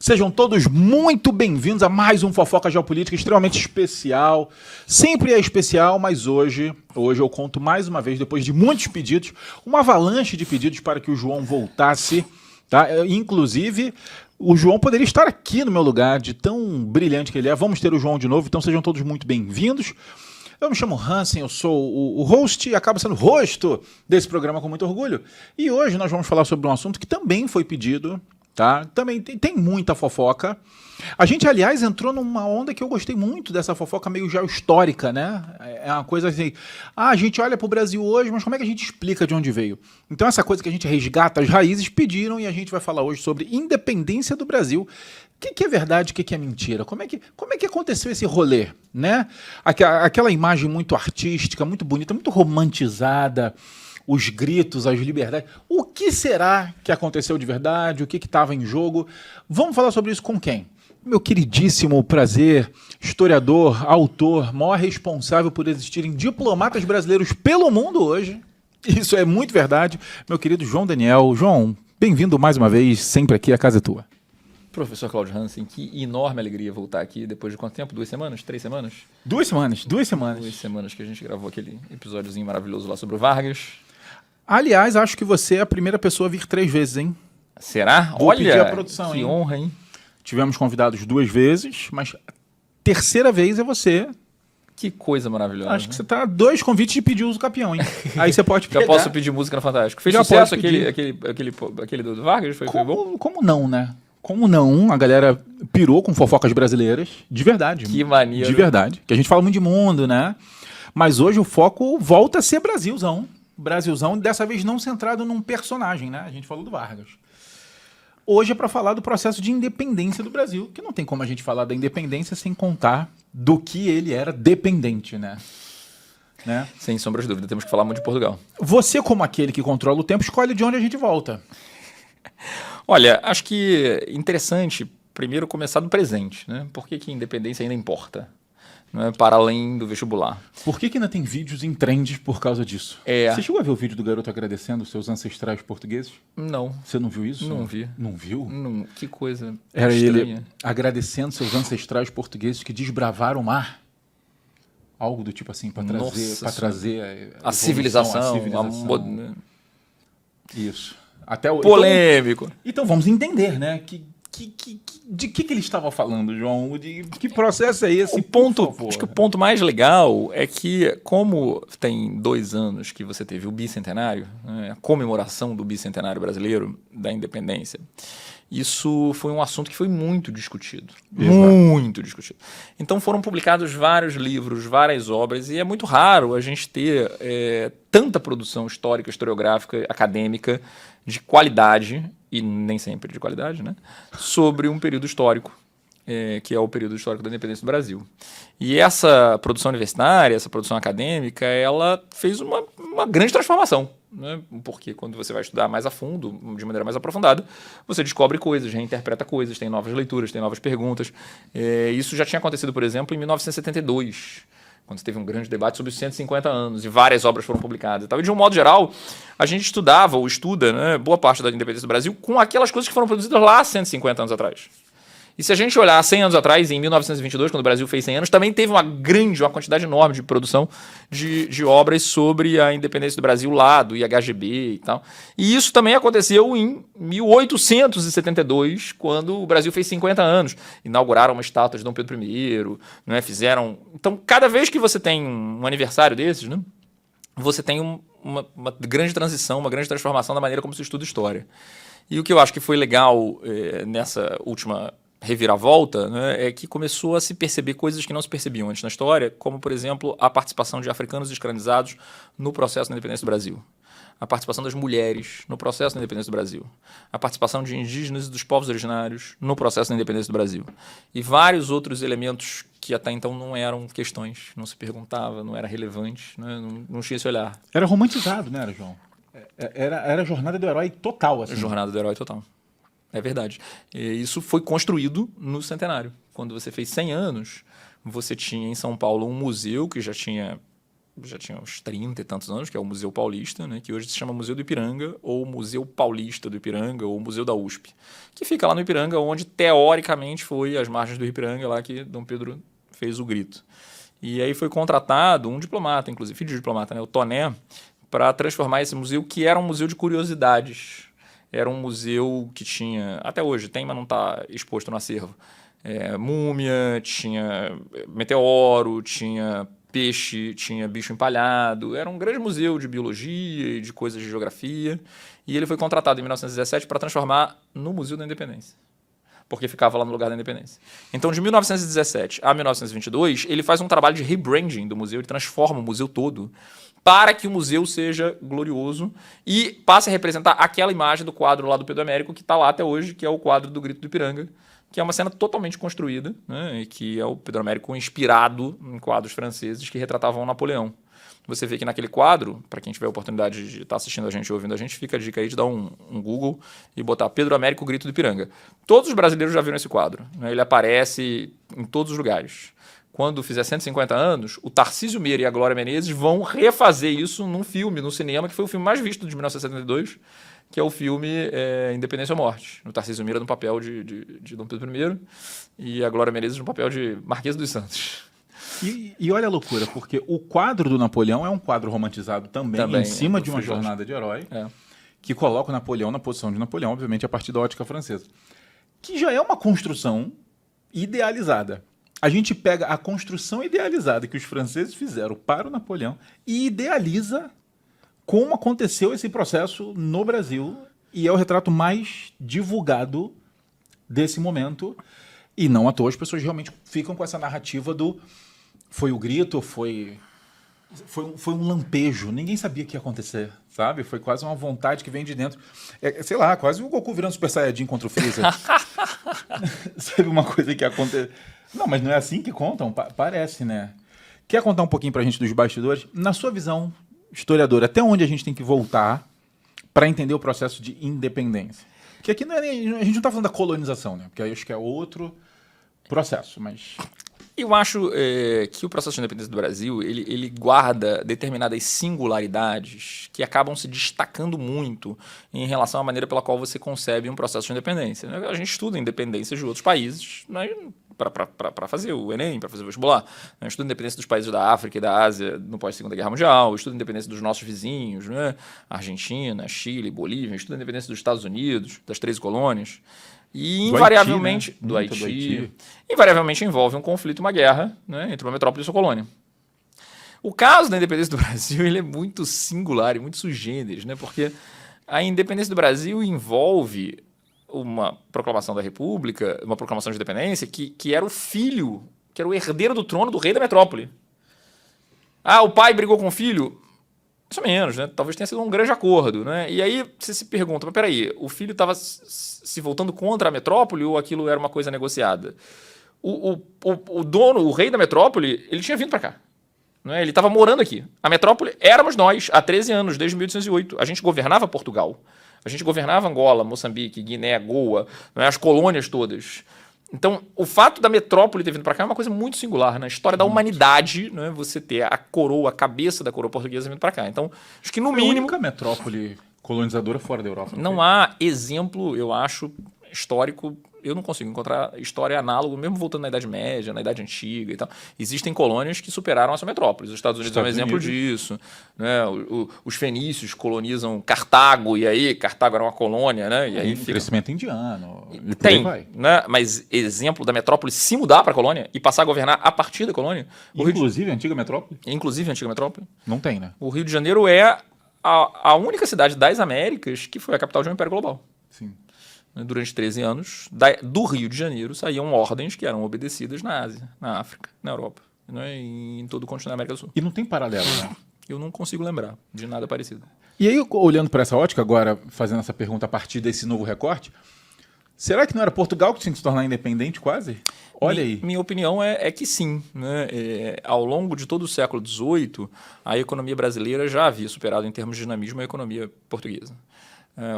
Sejam todos muito bem-vindos a mais um Fofoca Geopolítica extremamente especial. Sempre é especial, mas hoje eu conto mais uma vez, depois de muitos pedidos, uma avalanche de pedidos para que o João voltasse. Tá? Inclusive, o João poderia estar aqui no meu lugar, de tão brilhante que ele é. Vamos ter o João de novo, então sejam todos muito bem-vindos. Eu me chamo Hansen, eu sou o host e acabo sendo rosto desse programa com muito orgulho. E hoje nós vamos falar sobre um assunto que também foi pedido. Tá? Também tem muita fofoca. A gente, aliás, entrou numa onda que eu gostei muito dessa fofoca meio geohistórica, né? É uma coisa assim, a gente olha para o Brasil hoje, mas como é que a gente explica de onde veio? Então essa coisa que a gente resgata as raízes, pediram e a gente vai falar hoje sobre independência do Brasil. O que é verdade, o que é mentira? Como é que aconteceu esse rolê, né? Aquela imagem muito artística, muito bonita, muito romantizada, os gritos, as liberdades. O que será que aconteceu de verdade? O que estava em jogo? Vamos falar sobre isso com quem? Meu queridíssimo prazer, historiador, autor, maior responsável por existirem diplomatas brasileiros pelo mundo hoje. Isso é muito verdade. Meu querido João Daniel. João, bem-vindo mais uma vez, sempre aqui, a casa é tua. Professor Cláudio Hansen, que enorme alegria voltar aqui depois de quanto tempo? 2 semanas? 3 semanas? 2 semanas. 2 semanas. 2 semanas que a gente gravou aquele episódiozinho maravilhoso lá sobre o Vargas. Aliás, acho que você é a primeira pessoa a vir 3 vezes, hein? Será? Vou pedir Olha, a produção, que hein? honra, hein? Tivemos convidados 2 vezes, mas a terceira vez é você. Que coisa maravilhosa. Acho que você tá 2 convites de pedir uso campeão, hein? Aí você pode pegar. Já posso pedir música no Fantástico. Fez Já sucesso pode aquele do Vargas? Foi bom? Como não, né? Como não? A galera pirou com fofocas brasileiras. De verdade. Que maneiro. De verdade. Que a gente fala muito de mundo, né? Mas hoje o foco volta a ser Brasilzão. Brasilzão, dessa vez não centrado num personagem, né? A gente falou do Vargas. Hoje é para falar do processo de independência do Brasil, que não tem como a gente falar da independência sem contar do que ele era dependente, né? Sem sombra de dúvida, temos que falar muito de Portugal. Você, como aquele que controla o tempo, escolhe de onde a gente volta. Olha, acho que interessante primeiro começar do presente, né? Por que a independência ainda importa? Né, para além do vestibular. Por que ainda tem vídeos em trends por causa disso? Você chegou a ver o vídeo do garoto agradecendo os seus ancestrais portugueses? Não. Você não viu isso? Não vi. Não viu? Não. Que coisa Era estranha. Ele agradecendo seus ancestrais portugueses que desbravaram o mar. Algo do tipo assim, para trazer a civilização. Isso. Polêmico. Então vamos entender, né? De que ele estava falando, João? De que processo é esse? Acho que o ponto mais legal é que, como tem 2 anos que você teve o bicentenário, né, a comemoração do bicentenário brasileiro da independência, isso foi um assunto que foi muito discutido. Exato. Muito discutido. Então foram publicados vários livros, várias obras, e é muito raro a gente ter tanta produção histórica, historiográfica, acadêmica, de qualidade, e nem sempre de qualidade, né, sobre um período histórico, que é o período histórico da independência do Brasil. E essa produção universitária, essa produção acadêmica, ela fez uma grande transformação, né? Porque quando você vai estudar mais a fundo, de maneira mais aprofundada, você descobre coisas, reinterpreta coisas, tem novas leituras, tem novas perguntas. Isso já tinha acontecido, por exemplo, em 1972, quando teve um grande debate sobre os 150 anos, e várias obras foram publicadas. E de um modo geral, a gente estudava ou estuda, né, boa parte da independência do Brasil com aquelas coisas que foram produzidas lá 150 anos atrás. E se a gente olhar 100 anos atrás, em 1922, quando o Brasil fez 100 anos, também teve uma quantidade enorme de produção de obras sobre a independência do Brasil lá, do IHGB e tal. E isso também aconteceu em 1872, quando o Brasil fez 50 anos. Inauguraram uma estátua de Dom Pedro I, né, fizeram... Então, cada vez que você tem um aniversário desses, né, você tem uma grande transição, uma grande transformação da maneira como se estuda história. E o que eu acho que foi legal nessa última reviravolta, né, é que começou a se perceber coisas que não se percebiam antes na história, como, por exemplo, a participação de africanos escravizados no processo da independência do Brasil, a participação das mulheres no processo da independência do Brasil, a participação de indígenas e dos povos originários no processo da independência do Brasil, e vários outros elementos que até então não eram questões, não se perguntava, não era relevante, né, não tinha esse olhar. Era romantizado, né, João? Era a jornada do herói total. Assim. Jornada do herói total. É verdade. E isso foi construído no centenário. Quando você fez 100 anos, você tinha em São Paulo um museu que já tinha já tinha uns 30 e tantos anos, que é o Museu Paulista, né, que hoje se chama Museu do Ipiranga, ou Museu Paulista do Ipiranga, ou Museu da USP, que fica lá no Ipiranga, onde teoricamente foi as margens do Ipiranga, lá que Dom Pedro fez o grito. E aí foi contratado um diplomata, inclusive, filho de diplomata, né, o Toné, para transformar esse museu, que era um museu de curiosidades. Era um museu que tinha, até hoje tem, mas não está exposto no acervo, múmia, tinha meteoro, tinha peixe, tinha bicho empalhado. Era um grande museu de biologia e de coisas de geografia. E ele foi contratado em 1917 para transformar no Museu da Independência, porque ficava lá no lugar da Independência. Então, de 1917 a 1922, ele faz um trabalho de rebranding do museu, ele transforma o museu todo para que o museu seja glorioso e passe a representar aquela imagem do quadro lá do Pedro Américo que está lá até hoje, que é o quadro do Grito do Ipiranga, que é uma cena totalmente construída, né, e que é o Pedro Américo inspirado em quadros franceses que retratavam o Napoleão. Você vê que naquele quadro, para quem tiver a oportunidade de estar assistindo a gente ou ouvindo a gente, fica a dica aí de dar um Google e botar Pedro Américo, Grito do Ipiranga. Todos os brasileiros já viram esse quadro, né? Ele aparece em todos os lugares. Quando fizer 150 anos, o Tarcísio Meira e a Glória Menezes vão refazer isso num filme, no cinema, que foi o filme mais visto de 1972, que é o filme Independência ou Morte. O Tarcísio Meira no papel de Dom Pedro I e a Glória Menezes no papel de Marquesa dos Santos. E olha a loucura, porque o quadro do Napoleão é um quadro romantizado também em cima de uma jornada de herói, que coloca o Napoleão na posição de Napoleão, obviamente a partir da ótica francesa, que já é uma construção idealizada. A gente pega a construção idealizada que os franceses fizeram para o Napoleão e idealiza como aconteceu esse processo no Brasil, e é o retrato mais divulgado desse momento. E não à toa as pessoas realmente ficam com essa narrativa do foi o grito, foi um lampejo, ninguém sabia o que ia acontecer, sabe? Foi quase uma vontade que vem de dentro. Sei lá, quase o Goku virando Super Saiyajin contra o Freezer. Sabe uma coisa que aconteceu? Não, mas não é assim que contam? Parece, né? Quer contar um pouquinho pra gente dos bastidores? Na sua visão, historiadora, até onde a gente tem que voltar para entender o processo de independência? Porque aqui não é nem, a gente não está falando da colonização, né? Porque aí acho que é outro processo, mas... Eu acho que o processo de independência do Brasil, ele guarda determinadas singularidades que acabam se destacando muito em relação à maneira pela qual você concebe um processo de independência. A gente estuda independência de outros países, né, para fazer o Enem, para fazer o vestibular. A gente estuda independência dos países da África e da Ásia no pós-Segunda Guerra Mundial, estuda independência dos nossos vizinhos, né, Argentina, Chile, Bolívia, estuda independência dos Estados Unidos, das 13 colônias. E invariavelmente do Haiti. Invariavelmente envolve um conflito, uma guerra, né, entre uma metrópole e sua colônia. O caso da independência do Brasil ele é muito singular e muito sui generis, né, porque a independência do Brasil envolve uma proclamação da República, uma proclamação de independência que era o filho, que era o herdeiro do trono do rei da metrópole. Ah, o pai brigou com o filho? Mais ou menos, né? Talvez tenha sido um grande acordo, né? E aí você se pergunta, mas peraí, o filho estava se voltando contra a metrópole ou aquilo era uma coisa negociada? O dono, o rei da metrópole, ele tinha vindo para cá. Né? Ele estava morando aqui. A metrópole éramos nós, há 13 anos, desde 1808. A gente governava Portugal. A gente governava Angola, Moçambique, Guiné, Goa, né? As colônias todas. Então, o fato da metrópole ter vindo para cá é uma coisa muito singular. Na história da humanidade, né, você ter a coroa, a cabeça da coroa portuguesa vindo para cá. Então, acho que no mínimo... É a única metrópole colonizadora fora da Europa. Não há exemplo, eu acho, histórico... Eu não consigo encontrar história análoga, mesmo voltando na Idade Média, na Idade Antiga e tal. Existem colônias que superaram essa metrópole. Os Estados Unidos é um exemplo disso. Né? Os fenícios colonizam Cartago, e aí Cartago era uma colônia. Né? E aí crescimento indiano. E tem, né? Mas exemplo da metrópole se mudar para a colônia e passar a governar a partir da colônia. Inclusive a antiga metrópole? Inclusive a antiga metrópole. Não tem, né? O Rio de Janeiro é a única cidade das Américas que foi a capital de um império global. Sim. Durante 13 anos, do Rio de Janeiro saíam ordens que eram obedecidas na Ásia, na África, na Europa, né, e em todo o continente da América do Sul. E não tem paralelo, né? Eu não consigo lembrar de nada parecido. E aí, olhando para essa ótica, agora fazendo essa pergunta a partir desse novo recorte, será que não era Portugal que tinha que se tornar independente quase? Olha aí. Minha opinião é que sim. Né? Ao longo de todo o século XVIII, a economia brasileira já havia superado em termos de dinamismo a economia portuguesa.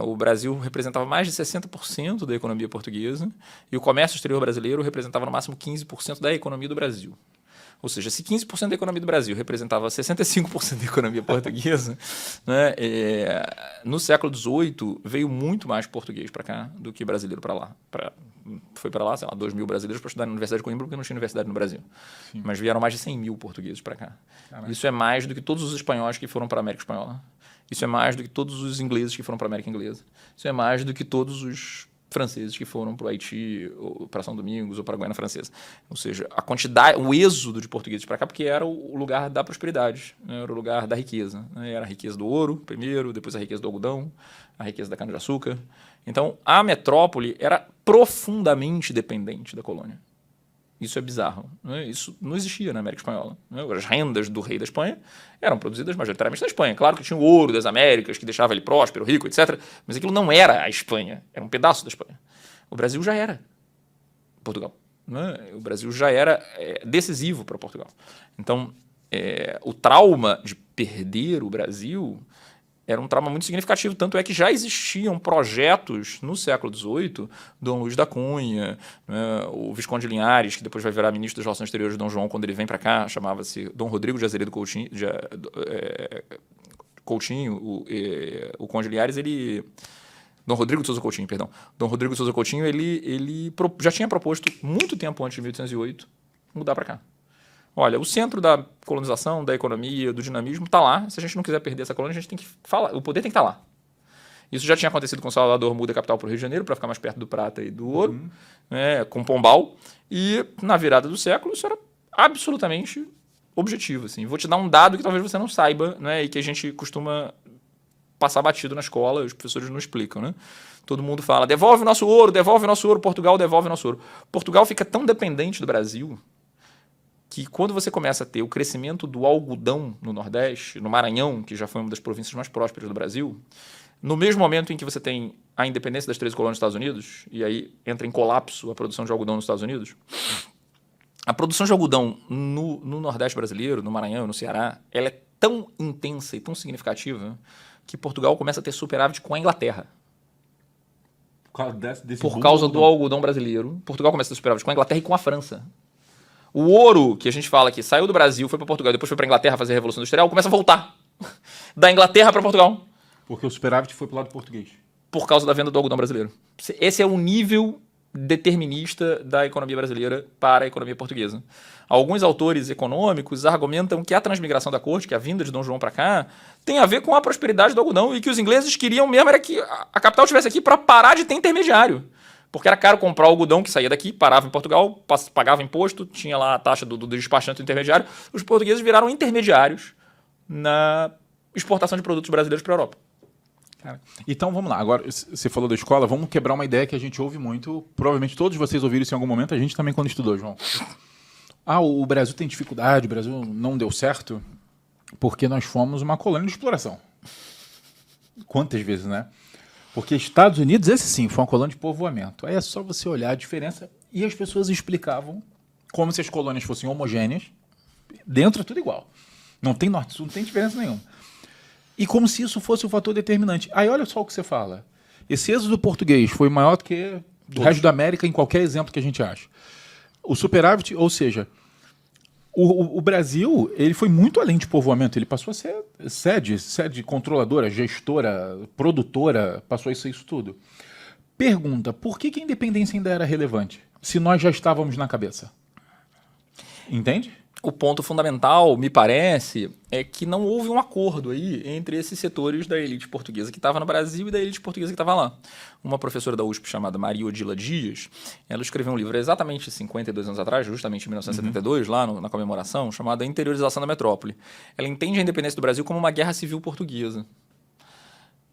O Brasil representava mais de 60% da economia portuguesa e o comércio exterior brasileiro representava no máximo 15% da economia do Brasil. Ou seja, se 15% da economia do Brasil representava 65% da economia portuguesa, né, no século XVIII veio muito mais português para cá do que brasileiro para lá. Foi para lá, sei lá, 2 mil brasileiros para estudar na Universidade de Coimbra, porque não tinha universidade no Brasil. Sim. Mas vieram mais de 100 mil portugueses para cá. Caraca. Isso é mais do que todos os espanhóis que foram para a América Espanhola. Isso é mais do que todos os ingleses que foram para a América Inglesa. Isso é mais do que todos os franceses que foram para o Haiti, ou para São Domingos, ou para a Guiana Francesa. Ou seja, a quantidade, o êxodo de portugueses para cá, porque era o lugar da prosperidade, né? Era o lugar da riqueza. Né? Era a riqueza do ouro, primeiro, depois a riqueza do algodão, a riqueza da cana-de-açúcar. Então, a metrópole era profundamente dependente da colônia. Isso é bizarro. Né? Isso não existia na América Espanhola. Né? As rendas do rei da Espanha eram produzidas majoritariamente na Espanha. Claro que tinha o ouro das Américas, que deixava ele próspero, rico, etc. Mas aquilo não era a Espanha. Era um pedaço da Espanha. O Brasil já era Portugal. Né? O Brasil já era decisivo para Portugal. Então, o trauma de perder o Brasil era um trauma muito significativo, tanto é que já existiam projetos no século XVIII, Dom Luís da Cunha, né, o Visconde de Linhares, que depois vai virar ministro das Relações Exteriores de Dom João quando ele vem para cá, chamava-se Dom Rodrigo de Azeredo Coutinho, o Conde de Linhares, Dom Rodrigo de Souza Coutinho, perdão. Dom Rodrigo de Souza Coutinho, ele já tinha proposto, muito tempo antes de 1808, mudar para cá. Olha, o centro da colonização, da economia, do dinamismo está lá. Se a gente não quiser perder essa colônia, a gente tem que falar. O poder tem que estar lá. Isso já tinha acontecido com Salvador, muda a capital para o Rio de Janeiro, para ficar mais perto do prata e do ouro, com Pombal. E na virada do século, isso era absolutamente objetivo. Assim. Vou te dar um dado que talvez você não saiba, né, e que a gente costuma passar batido na escola, os professores não explicam. Né? Todo mundo fala, devolve o nosso ouro, Portugal devolve o nosso ouro. Portugal fica tão dependente do Brasil que quando você começa a ter o crescimento do algodão no Nordeste, no Maranhão, que já foi uma das províncias mais prósperas do Brasil, no mesmo momento em que você tem a independência das 13 colônias dos Estados Unidos, e aí entra em colapso a produção de algodão nos Estados Unidos, a produção de algodão no Nordeste brasileiro, no Maranhão, no Ceará, ela é tão intensa e tão significativa que Portugal começa a ter superávit com a Inglaterra. Por causa do algodão brasileiro, Portugal começa a ter superávit com a Inglaterra e com a França. O ouro, que a gente fala que saiu do Brasil, foi para Portugal, depois foi para a Inglaterra fazer a Revolução Industrial, começa a voltar da Inglaterra para Portugal. Porque o superávit foi para o lado português. Por causa da venda do algodão brasileiro. Esse é o nível determinista da economia brasileira para a economia portuguesa. Alguns autores econômicos argumentam que a transmigração da corte, que é a vinda de Dom João para cá, tem a ver com a prosperidade do algodão e que os ingleses queriam mesmo era que a capital estivesse aqui para parar de ter intermediário. Porque era caro comprar o algodão que saía daqui, parava em Portugal, pagava imposto, tinha lá a taxa do despachante intermediário. Os portugueses viraram intermediários na exportação de produtos brasileiros para a Europa. Então vamos lá, agora você falou da escola, vamos quebrar uma ideia que a gente ouve muito, provavelmente todos vocês ouviram isso em algum momento, a gente também quando estudou, João. O Brasil tem dificuldade, o Brasil não deu certo porque nós fomos uma colônia de exploração. Quantas vezes, né? Porque Estados Unidos, esse sim, foi uma colônia de povoamento. Aí é só você olhar a diferença e as pessoas explicavam como se as colônias fossem homogêneas, dentro é tudo igual. Não tem norte-sul, não tem diferença nenhuma. E como se isso fosse o fator determinante. Aí olha só o que você fala. Esse êxodo português foi maior do que o resto da América em qualquer exemplo que a gente acha. O superávit, ou seja, o Brasil ele foi muito além de povoamento. Ele passou a ser sede controladora, gestora, produtora, passou a ser isso tudo. Pergunta, por que a independência ainda era relevante? Se nós já estávamos na cabeça. Entende? O ponto fundamental, me parece, é que não houve um acordo aí entre esses setores da elite portuguesa que estava no Brasil e da elite portuguesa que estava lá. Uma professora da USP chamada Maria Odila Dias, ela escreveu um livro exatamente 52 anos atrás, justamente em 1972, lá na comemoração, chamado A Interiorização da Metrópole. Ela entende a independência do Brasil como uma guerra civil portuguesa.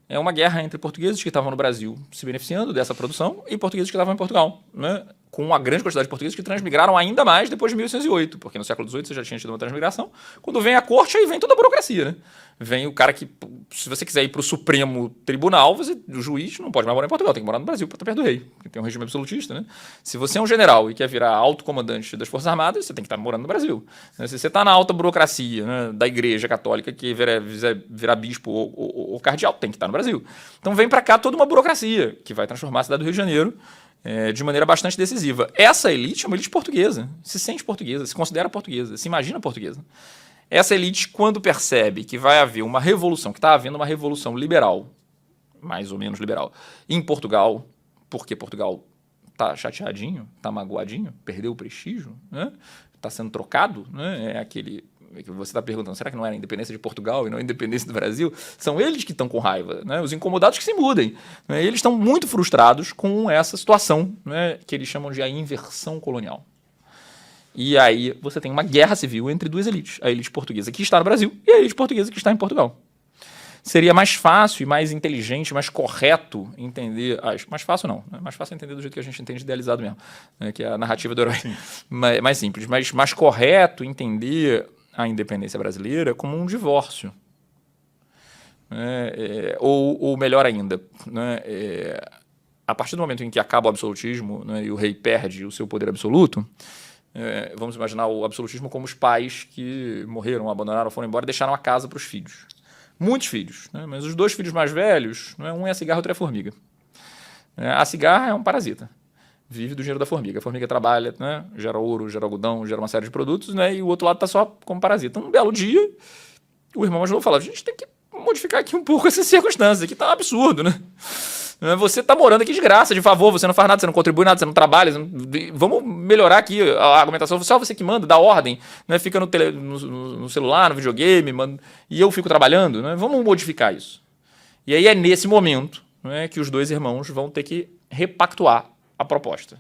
É uma guerra entre portugueses que estavam no Brasil se beneficiando dessa produção e portugueses que estavam em Portugal, né? Com uma grande quantidade de portugueses que transmigraram ainda mais depois de 1808, porque no século XVIII você já tinha tido uma transmigração. Quando vem a corte, aí vem toda a burocracia, né? Vem o cara que, se você quiser ir para o Supremo Tribunal, o juiz não pode mais morar em Portugal, tem que morar no Brasil para estar perto do rei, porque tem um regime absolutista, né? Se você é um general e quer virar alto comandante das Forças Armadas, você tem que estar morando no Brasil. Se você está na alta burocracia, né, da Igreja Católica, que virar bispo ou cardeal, tem que estar no Brasil. Então vem para cá toda uma burocracia que vai transformar a cidade do Rio de Janeiro de maneira bastante decisiva. Essa elite é uma elite portuguesa, se sente portuguesa, se considera portuguesa, se imagina portuguesa. Essa elite, quando percebe que vai haver uma revolução, que está havendo uma revolução liberal, mais ou menos liberal, em Portugal, porque Portugal está chateadinho, está magoadinho, perdeu o prestígio, né? Está sendo trocado, né? É aquele que você está perguntando, será que não era a independência de Portugal e não a independência do Brasil? São eles que estão com raiva, né? Os incomodados que se mudem. Né? Eles estão muito frustrados com essa situação, né? Que eles chamam de a inversão colonial. E aí você tem uma guerra civil entre duas elites. A elite portuguesa que está no Brasil e a elite portuguesa que está em Portugal. Seria mais fácil e mais inteligente, mais correto entender... mais fácil não. É mais fácil entender do jeito que a gente entende idealizado mesmo. Né? Que é a narrativa do herói. Mais simples. Mas mais correto entender a independência brasileira como um divórcio. Ou melhor ainda, né? A partir do momento em que acaba o absolutismo, né, e o rei perde o seu poder absoluto... vamos imaginar o absolutismo como os pais que morreram, abandonaram, foram embora e deixaram a casa para os filhos. Muitos filhos, né? Mas os 2 filhos mais velhos, né? Um é a cigarra, outro é a formiga. A cigarra é um parasita, vive do dinheiro da formiga. A formiga trabalha, né? Gera ouro, gera algodão, gera uma série de produtos, né? E o outro lado está só como parasita. Um belo dia, o irmão mais novo fala, a gente tem que modificar aqui um pouco essas circunstâncias, aqui tá um absurdo, né? Você está morando aqui de graça, de favor, você não faz nada, você não contribui nada, você não trabalha. Vamos melhorar aqui a argumentação. Só você que manda, dá ordem, né? Fica no celular, no videogame, e eu fico trabalhando. Né? Vamos modificar isso. E aí é nesse momento, né, que os 2 irmãos vão ter que repactuar a proposta.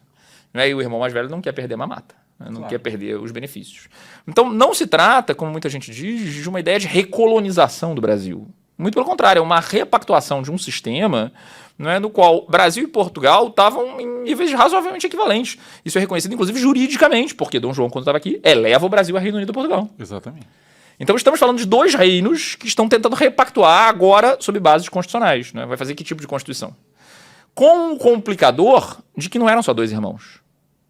Né? E o irmão mais velho não quer perder a mamata, né? Não quer perder os benefícios. Então não se trata, como muita gente diz, de uma ideia de recolonização do Brasil. Muito pelo contrário, é uma repactuação de um sistema, né, no qual Brasil e Portugal estavam em níveis razoavelmente equivalentes. Isso é reconhecido, inclusive, juridicamente, porque Dom João, quando estava aqui, eleva o Brasil a Reino Unido e Portugal. Exatamente. Então estamos falando de 2 reinos que estão tentando repactuar agora sob bases constitucionais. Né? Vai fazer que tipo de constituição? Com um complicador de que não eram só 2 irmãos.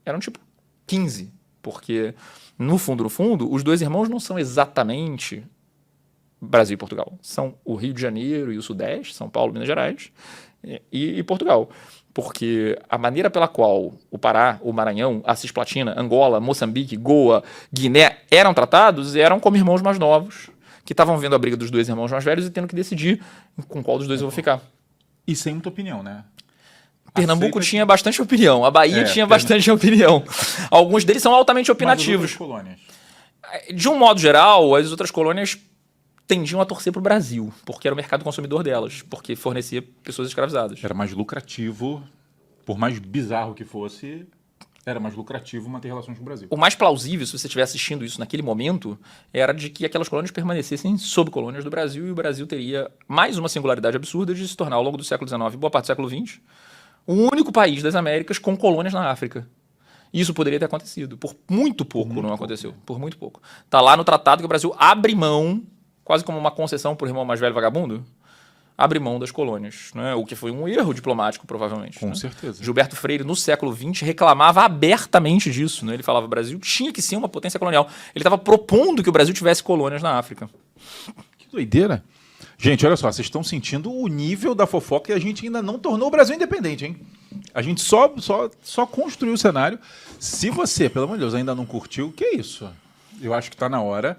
Eram tipo 15. Porque, no fundo, os 2 irmãos não são exatamente Brasil e Portugal. São o Rio de Janeiro e o Sudeste, São Paulo, Minas Gerais, e Portugal. Porque a maneira pela qual o Pará, o Maranhão, a Cisplatina, Angola, Moçambique, Goa, Guiné eram tratados eram como irmãos mais novos, que estavam vendo a briga dos 2 irmãos mais velhos e tendo que decidir com qual dos 2 eu vou ficar. E sem muita opinião, né? Pernambuco tinha bastante opinião, a Bahia tinha bastante opinião. Alguns deles são altamente opinativos. Mas colônias. De um modo geral, as outras colônias tendiam a torcer para o Brasil, porque era o mercado consumidor delas, porque fornecia pessoas escravizadas. Era mais lucrativo, por mais bizarro que fosse, era mais lucrativo manter relações com o Brasil. O mais plausível, se você estiver assistindo isso naquele momento, era de que aquelas colônias permanecessem sob colônias do Brasil e o Brasil teria mais uma singularidade absurda de se tornar, ao longo do século XIX e boa parte do século XX, o único país das Américas com colônias na África. Isso poderia ter acontecido. Por muito pouco não aconteceu. Por muito pouco. Está lá no tratado que o Brasil abre mão, quase como uma concessão por irmão mais velho vagabundo, abre mão das colônias, né? O que foi um erro diplomático, provavelmente. Com né? certeza. Gilberto Freire, no século XX, reclamava abertamente disso. Né? Ele falava que o Brasil tinha que ser uma potência colonial. Ele estava propondo que o Brasil tivesse colônias na África. Que doideira. Gente, olha só, vocês estão sentindo o nível da fofoca e a gente ainda não tornou o Brasil independente, hein? A gente só construiu o cenário. Se você, pelo amor de Deus, ainda não curtiu, que é isso? Eu acho que está na hora.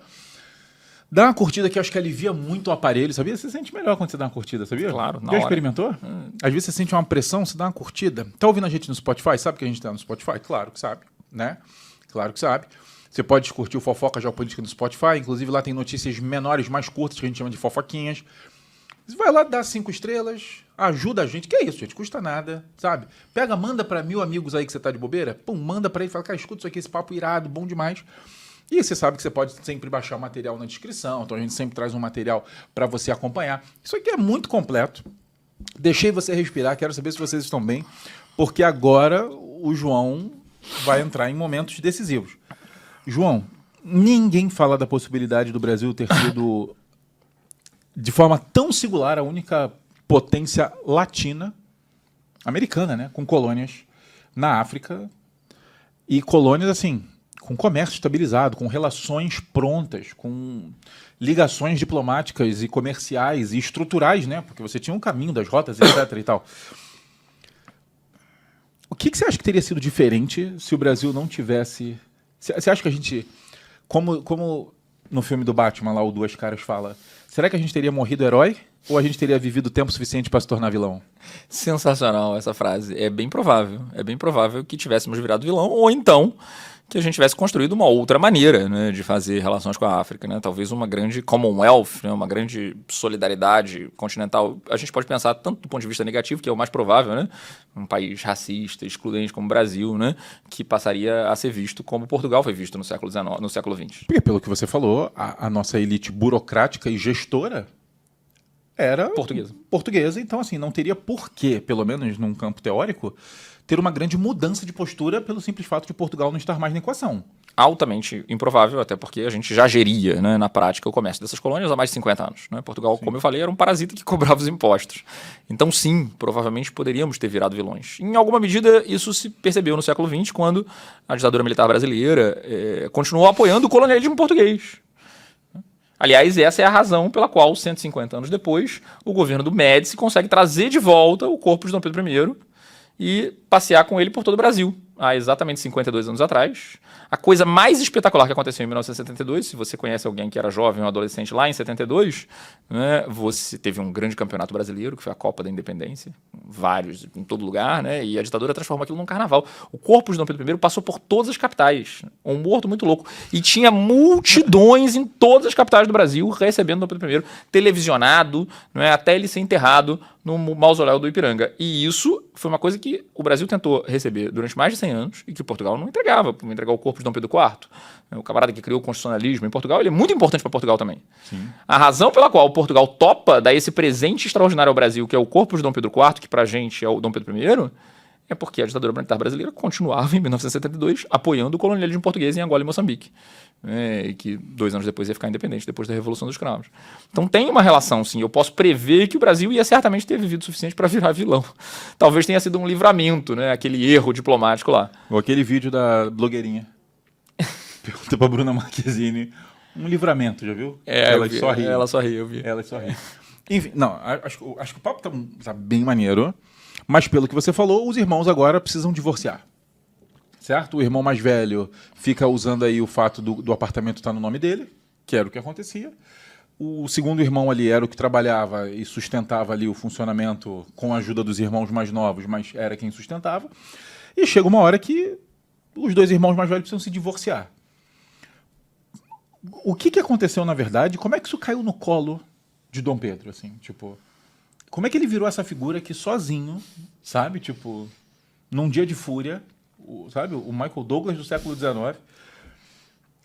Dá uma curtida que eu acho que alivia muito o aparelho, sabia? Você sente melhor quando você dá uma curtida, sabia? Claro, na Já hora. experimentou? Às vezes você sente uma pressão, você dá uma curtida. Tá ouvindo a gente no Spotify? Sabe que a gente tá no Spotify? Claro que sabe, né? Claro que sabe. Você pode curtir o Fofoca Geopolítica no Spotify. Inclusive lá tem notícias menores, mais curtas, que a gente chama de fofoquinhas. Você vai lá, dá 5 estrelas, ajuda a gente. Que é isso, gente? Custa nada, sabe? Pega, manda pra 1000 amigos aí que você tá de bobeira. Pum, manda pra ele e fala, cara, escuta isso aqui, esse papo irado, bom demais. E você sabe que você pode sempre baixar o material na descrição. Então a gente sempre traz um material para você acompanhar. Isso aqui é muito completo. Deixei você respirar, quero saber se vocês estão bem, porque agora o João vai entrar em momentos decisivos. João, ninguém fala da possibilidade do Brasil ter sido, de forma tão singular, a única potência latina, americana, né, com colônias na África. E colônias, assim, com comércio estabilizado, com relações prontas, com ligações diplomáticas e comerciais e estruturais, né? Porque você tinha um caminho das rotas, etc. e tal. O que você acha que teria sido diferente se o Brasil não tivesse... Você acha que a gente... Como no filme do Batman, lá o Duas Caras fala, será que a gente teria morrido herói ou a gente teria vivido tempo suficiente para se tornar vilão? Sensacional essa frase. É bem provável que tivéssemos virado vilão, ou então que a gente tivesse construído uma outra maneira, né, de fazer relações com a África, né? Talvez uma grande Commonwealth, né, uma grande solidariedade continental. A gente pode pensar tanto do ponto de vista negativo, que é o mais provável, né? Um país racista, excludente como o Brasil, né, que passaria a ser visto como Portugal foi visto no século XIX, no século XX. Porque, pelo que você falou, a nossa elite burocrática e gestora era portuguesa, então assim, não teria porquê, pelo menos num campo teórico, ter uma grande mudança de postura pelo simples fato de Portugal não estar mais na equação. Altamente improvável, até porque a gente já geria, né, na prática o comércio dessas colônias há mais de 50 anos. Né? Portugal, como eu falei, era um parasita que cobrava os impostos. Então sim, provavelmente poderíamos ter virado vilões. Em alguma medida isso se percebeu no século XX, quando a ditadura militar brasileira continuou apoiando o colonialismo português. Aliás, essa é a razão pela qual, 150 anos depois, o governo do Médici consegue trazer de volta o corpo de Dom Pedro I e passear com ele por todo o Brasil. Há exatamente 52 anos atrás. A coisa mais espetacular que aconteceu em 1972, se você conhece alguém que era jovem ou adolescente lá em 72, né, você teve um grande campeonato brasileiro, que foi a Copa da Independência, vários, em todo lugar, né, e a ditadura transformou aquilo num carnaval. O corpo de Dom Pedro I passou por todas as capitais, um morto muito louco, e tinha multidões em todas as capitais do Brasil recebendo Dom Pedro I, televisionado, né, até ele ser enterrado no mausoléu do Ipiranga. E isso foi uma coisa que o Brasil tentou receber durante mais de 100 anos e que Portugal não entregava, para entregar o corpo de Dom Pedro IV. O camarada que criou o constitucionalismo em Portugal, ele é muito importante para Portugal também. Sim. A razão pela qual Portugal topa dar esse presente extraordinário ao Brasil, que é o corpo de Dom Pedro IV, que pra gente é o Dom Pedro I, é porque a ditadura militar brasileira continuava em 1972 apoiando o colonialismo português em Angola e Moçambique. E que 2 anos depois ia ficar independente, depois da Revolução dos Cravos. Então tem uma relação, sim. Eu posso prever que o Brasil ia certamente ter vivido o suficiente para virar vilão. Talvez tenha sido um livramento, né? Aquele erro diplomático lá. Ou aquele vídeo da blogueirinha. Pergunta pra Bruna Marquezine. Um livramento, já viu? Ela só ri, eu vi. Ela só ri. Enfim, não, acho que o papo tá bem maneiro. Mas pelo que você falou, os irmãos agora precisam divorciar. Certo? O irmão mais velho fica usando aí o fato do apartamento estar no nome dele, que era o que acontecia. O segundo irmão ali era o que trabalhava e sustentava ali o funcionamento com a ajuda dos irmãos mais novos, mas era quem sustentava. E chega uma hora que os 2 irmãos mais velhos precisam se divorciar. O que aconteceu, na verdade? Como é que isso caiu no colo de Dom Pedro? Assim, tipo, como é que ele virou essa figura que sozinho, sabe? Tipo, num dia de fúria... Sabe, o Michael Douglas do século XIX,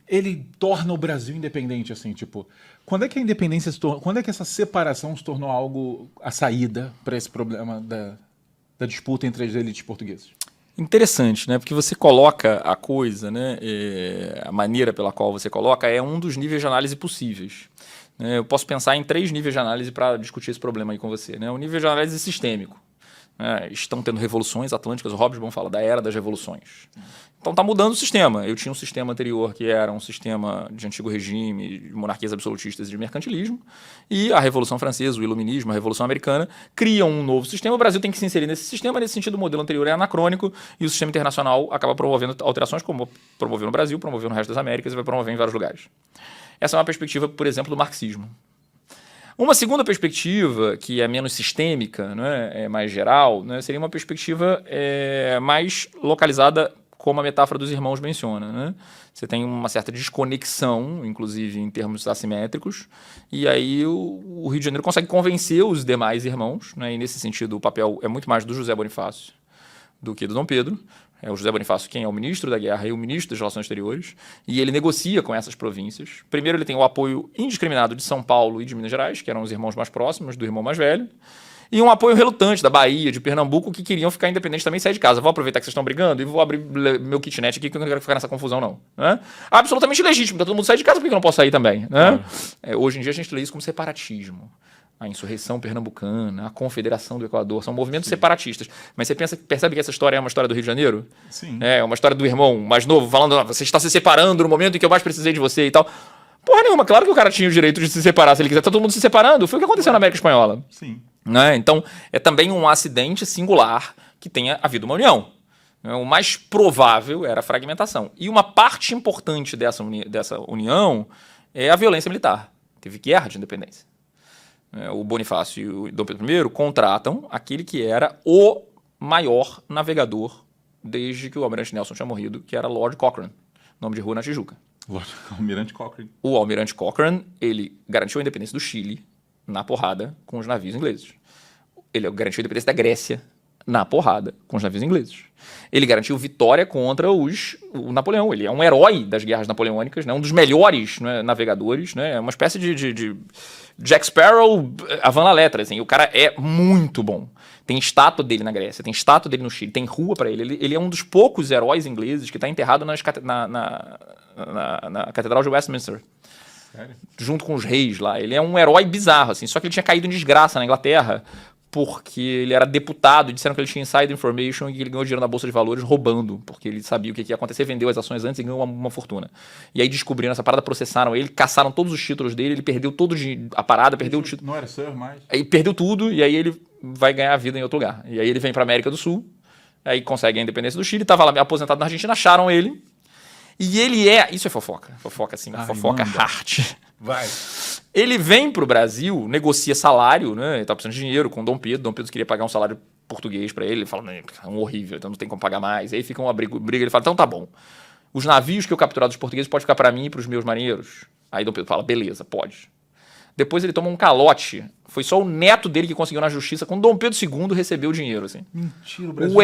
ele torna o Brasil independente, assim, tipo, quando é que a independência quando é que essa separação se tornou algo, a saída para esse problema da disputa entre as elites portuguesas? Interessante, né? Porque você coloca a coisa, né? A maneira pela qual você coloca é um dos níveis de análise possíveis. Eu posso pensar em 3 níveis de análise para discutir esse problema aí com você, né? O nível de análise sistêmico. Estão tendo revoluções atlânticas, o Hobsbawm fala da era das revoluções. Então está mudando o sistema. Eu tinha um sistema anterior que era um sistema de antigo regime, de monarquias absolutistas e de mercantilismo, e a Revolução Francesa, o Iluminismo, a Revolução Americana criam um novo sistema. O Brasil tem que se inserir nesse sistema. Nesse sentido, o modelo anterior é anacrônico e o sistema internacional acaba promovendo alterações, como promoveu no Brasil, promoveu no resto das Américas e vai promover em vários lugares. Essa é uma perspectiva, por exemplo, do marxismo. Uma segunda perspectiva, que é menos sistêmica, né, é mais geral, né, seria uma perspectiva mais localizada, como a metáfora dos irmãos menciona. Né? Você tem uma certa desconexão, inclusive em termos assimétricos, e aí o Rio de Janeiro consegue convencer os demais irmãos, né, e nesse sentido o papel é muito mais do José Bonifácio do que do Dom Pedro. É o José Bonifácio quem é o ministro da guerra e o ministro das relações exteriores, e ele negocia com essas províncias. Primeiro ele tem o apoio indiscriminado de São Paulo e de Minas Gerais, que eram os irmãos mais próximos do irmão mais velho, e um apoio relutante da Bahia, de Pernambuco, que queriam ficar independentes também e sair de casa. Vou aproveitar que vocês estão brigando e vou abrir meu kitnet aqui, que eu não quero ficar nessa confusão, não. Né? Absolutamente legítimo, tá todo mundo sair de casa, por que eu não posso sair também? Né? Hoje em dia a gente lê isso como separatismo. A insurreição pernambucana, a Confederação do Equador, são movimentos separatistas. Mas você percebe que essa história é uma história do Rio de Janeiro? Sim. É uma história do irmão mais novo, falando, você está se separando no momento em que eu mais precisei de você e tal. Porra nenhuma, claro que o cara tinha o direito de se separar se ele quiser. Tá todo mundo se separando. Foi o que aconteceu na América Espanhola. Sim. Né? Então, é também um acidente singular que tenha havido uma união. O mais provável era a fragmentação. E uma parte importante dessa união é a violência militar. Teve guerra de independência. O Bonifácio e o Dom Pedro I contratam aquele que era o maior navegador desde que o Almirante Nelson tinha morrido, que era Lord Cochrane, nome de rua na Tijuca. Almirante Cochrane. O Almirante Cochrane, ele garantiu a independência do Chile na porrada com os navios ingleses. Ele garantiu a independência da Grécia na porrada com os navios ingleses. Ele garantiu vitória contra o Napoleão. Ele é um herói das guerras napoleônicas, né? Um dos melhores, né, navegadores. Né? É uma espécie de Jack Sparrow a Van La Lettre. Assim. O cara é muito bom. Tem estátua dele na Grécia, tem estátua dele no Chile, tem rua para ele. Ele é um dos poucos heróis ingleses que está enterrado na Catedral de Westminster. Sério? Junto com os reis lá. Ele é um herói bizarro, assim. Só que ele tinha caído em desgraça na Inglaterra porque ele era deputado, disseram que ele tinha inside information e que ele ganhou dinheiro na Bolsa de Valores roubando, porque ele sabia o que ia acontecer, vendeu as ações antes e ganhou uma fortuna. E aí descobriram essa parada, processaram ele, caçaram todos os títulos dele, ele perdeu a parada, perdeu o título. Não era Sir mais? Aí perdeu tudo e aí ele vai ganhar a vida em outro lugar. E aí ele vem pra América do Sul, aí consegue a independência do Chile, tava lá aposentado na Argentina, acharam ele. E ele isso é fofoca assim, fofoca hard. Vai. Ele vem para o Brasil, negocia salário, né? Ele tá precisando de dinheiro com o Dom Pedro. Dom Pedro queria pagar um salário português para ele. Ele fala, é um horrível, então não tem como pagar mais. Aí fica uma briga. Ele fala, então tá bom. Os navios que eu capturar dos portugueses pode ficar para mim e para os meus marinheiros. Aí Dom Pedro fala, beleza, pode. Depois ele toma um calote. Foi só o neto dele que conseguiu na justiça. Quando Dom Pedro II recebeu o dinheiro. Assim. Mentira, o Brasil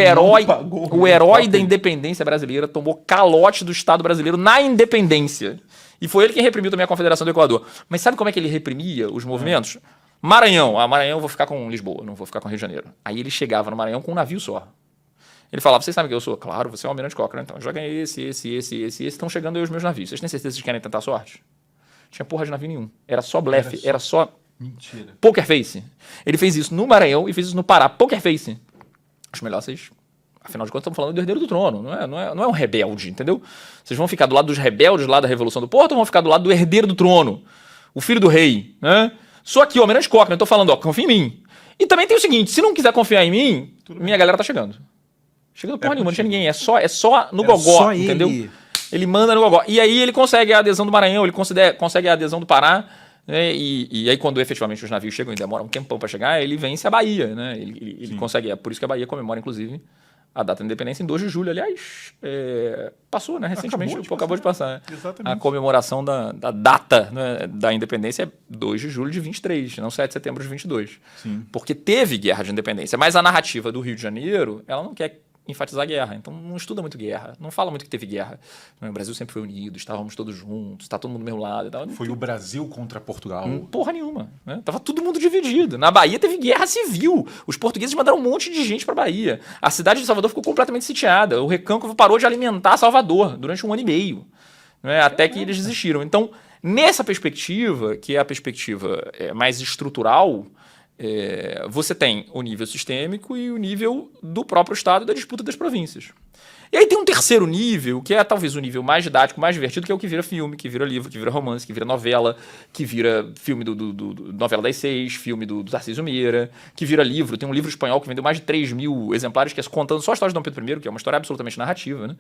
o herói da independência brasileira tomou calote do Estado brasileiro na independência. E foi ele quem reprimiu também a Confederação do Equador. Mas sabe como é que ele reprimia os movimentos? Maranhão. Maranhão eu vou ficar com Lisboa, não vou ficar com Rio de Janeiro. Aí ele chegava no Maranhão com um navio só. Ele falava, vocês sabem quem eu sou? Claro, você é o Almirante Cochrane. Então, já ganhei esse. Estão chegando aí os meus navios. Vocês têm certeza que querem tentar a sorte? Tinha porra de navio nenhum. Era só blefe, era só mentira. Poker face. Ele fez isso no Maranhão e fez isso no Pará. Poker face. Acho melhor vocês... Afinal de contas, estamos falando do herdeiro do trono. Não é um rebelde, entendeu? Vocês vão ficar do lado dos rebeldes lá da Revolução do Porto ou vão ficar do lado do herdeiro do trono? O filho do rei, né? Sou aqui, o Almirante Cochrane. Estou falando, confia em mim. E também tem o seguinte, se não quiser confiar em mim, minha galera tá chegando. Chegando porra nenhuma, não tinha ninguém. É só no gogó, só entendeu? Ele manda no gogó. E aí ele consegue a adesão do Maranhão, ele consegue a adesão do Pará. Né? E aí quando efetivamente os navios chegam e demoram um tempão para chegar, ele vence a Bahia. Né? Ele consegue. É por isso que a Bahia comemora, inclusive, a data da independência em 2 de julho. Aliás, passou, né? Recentemente, acabou de passar. Exatamente. A comemoração da data, né, da independência é 2 de julho de 23, não 7 de setembro de 22. Sim. Porque teve guerra de independência. Mas a narrativa do Rio de Janeiro, ela não quer enfatizar a guerra. Então não estuda muito guerra. Não fala muito que teve guerra. O Brasil sempre foi unido, estávamos todos juntos, está todo mundo do mesmo lado. E tal. Foi o Brasil contra Portugal. Porra nenhuma. Né? Tava todo mundo dividido. Na Bahia teve guerra civil. Os portugueses mandaram um monte de gente para Bahia. A cidade de Salvador ficou completamente sitiada. O Recôncavo parou de alimentar Salvador durante 1 ano e meio. Né? Até que eles desistiram. Então, nessa perspectiva, que é a perspectiva mais estrutural, você tem o nível sistêmico e o nível do próprio Estado da disputa das províncias. E aí tem um terceiro nível, que é talvez o nível mais didático, mais divertido, que é o que vira filme, que vira livro, que vira romance, que vira novela, que vira filme do Novela das 6, filme do Tarcísio Meira, que vira livro. Tem um livro espanhol que vendeu mais de 3 mil exemplares, que é contando só a história de Dom Pedro I, que é uma história absolutamente narrativa, né?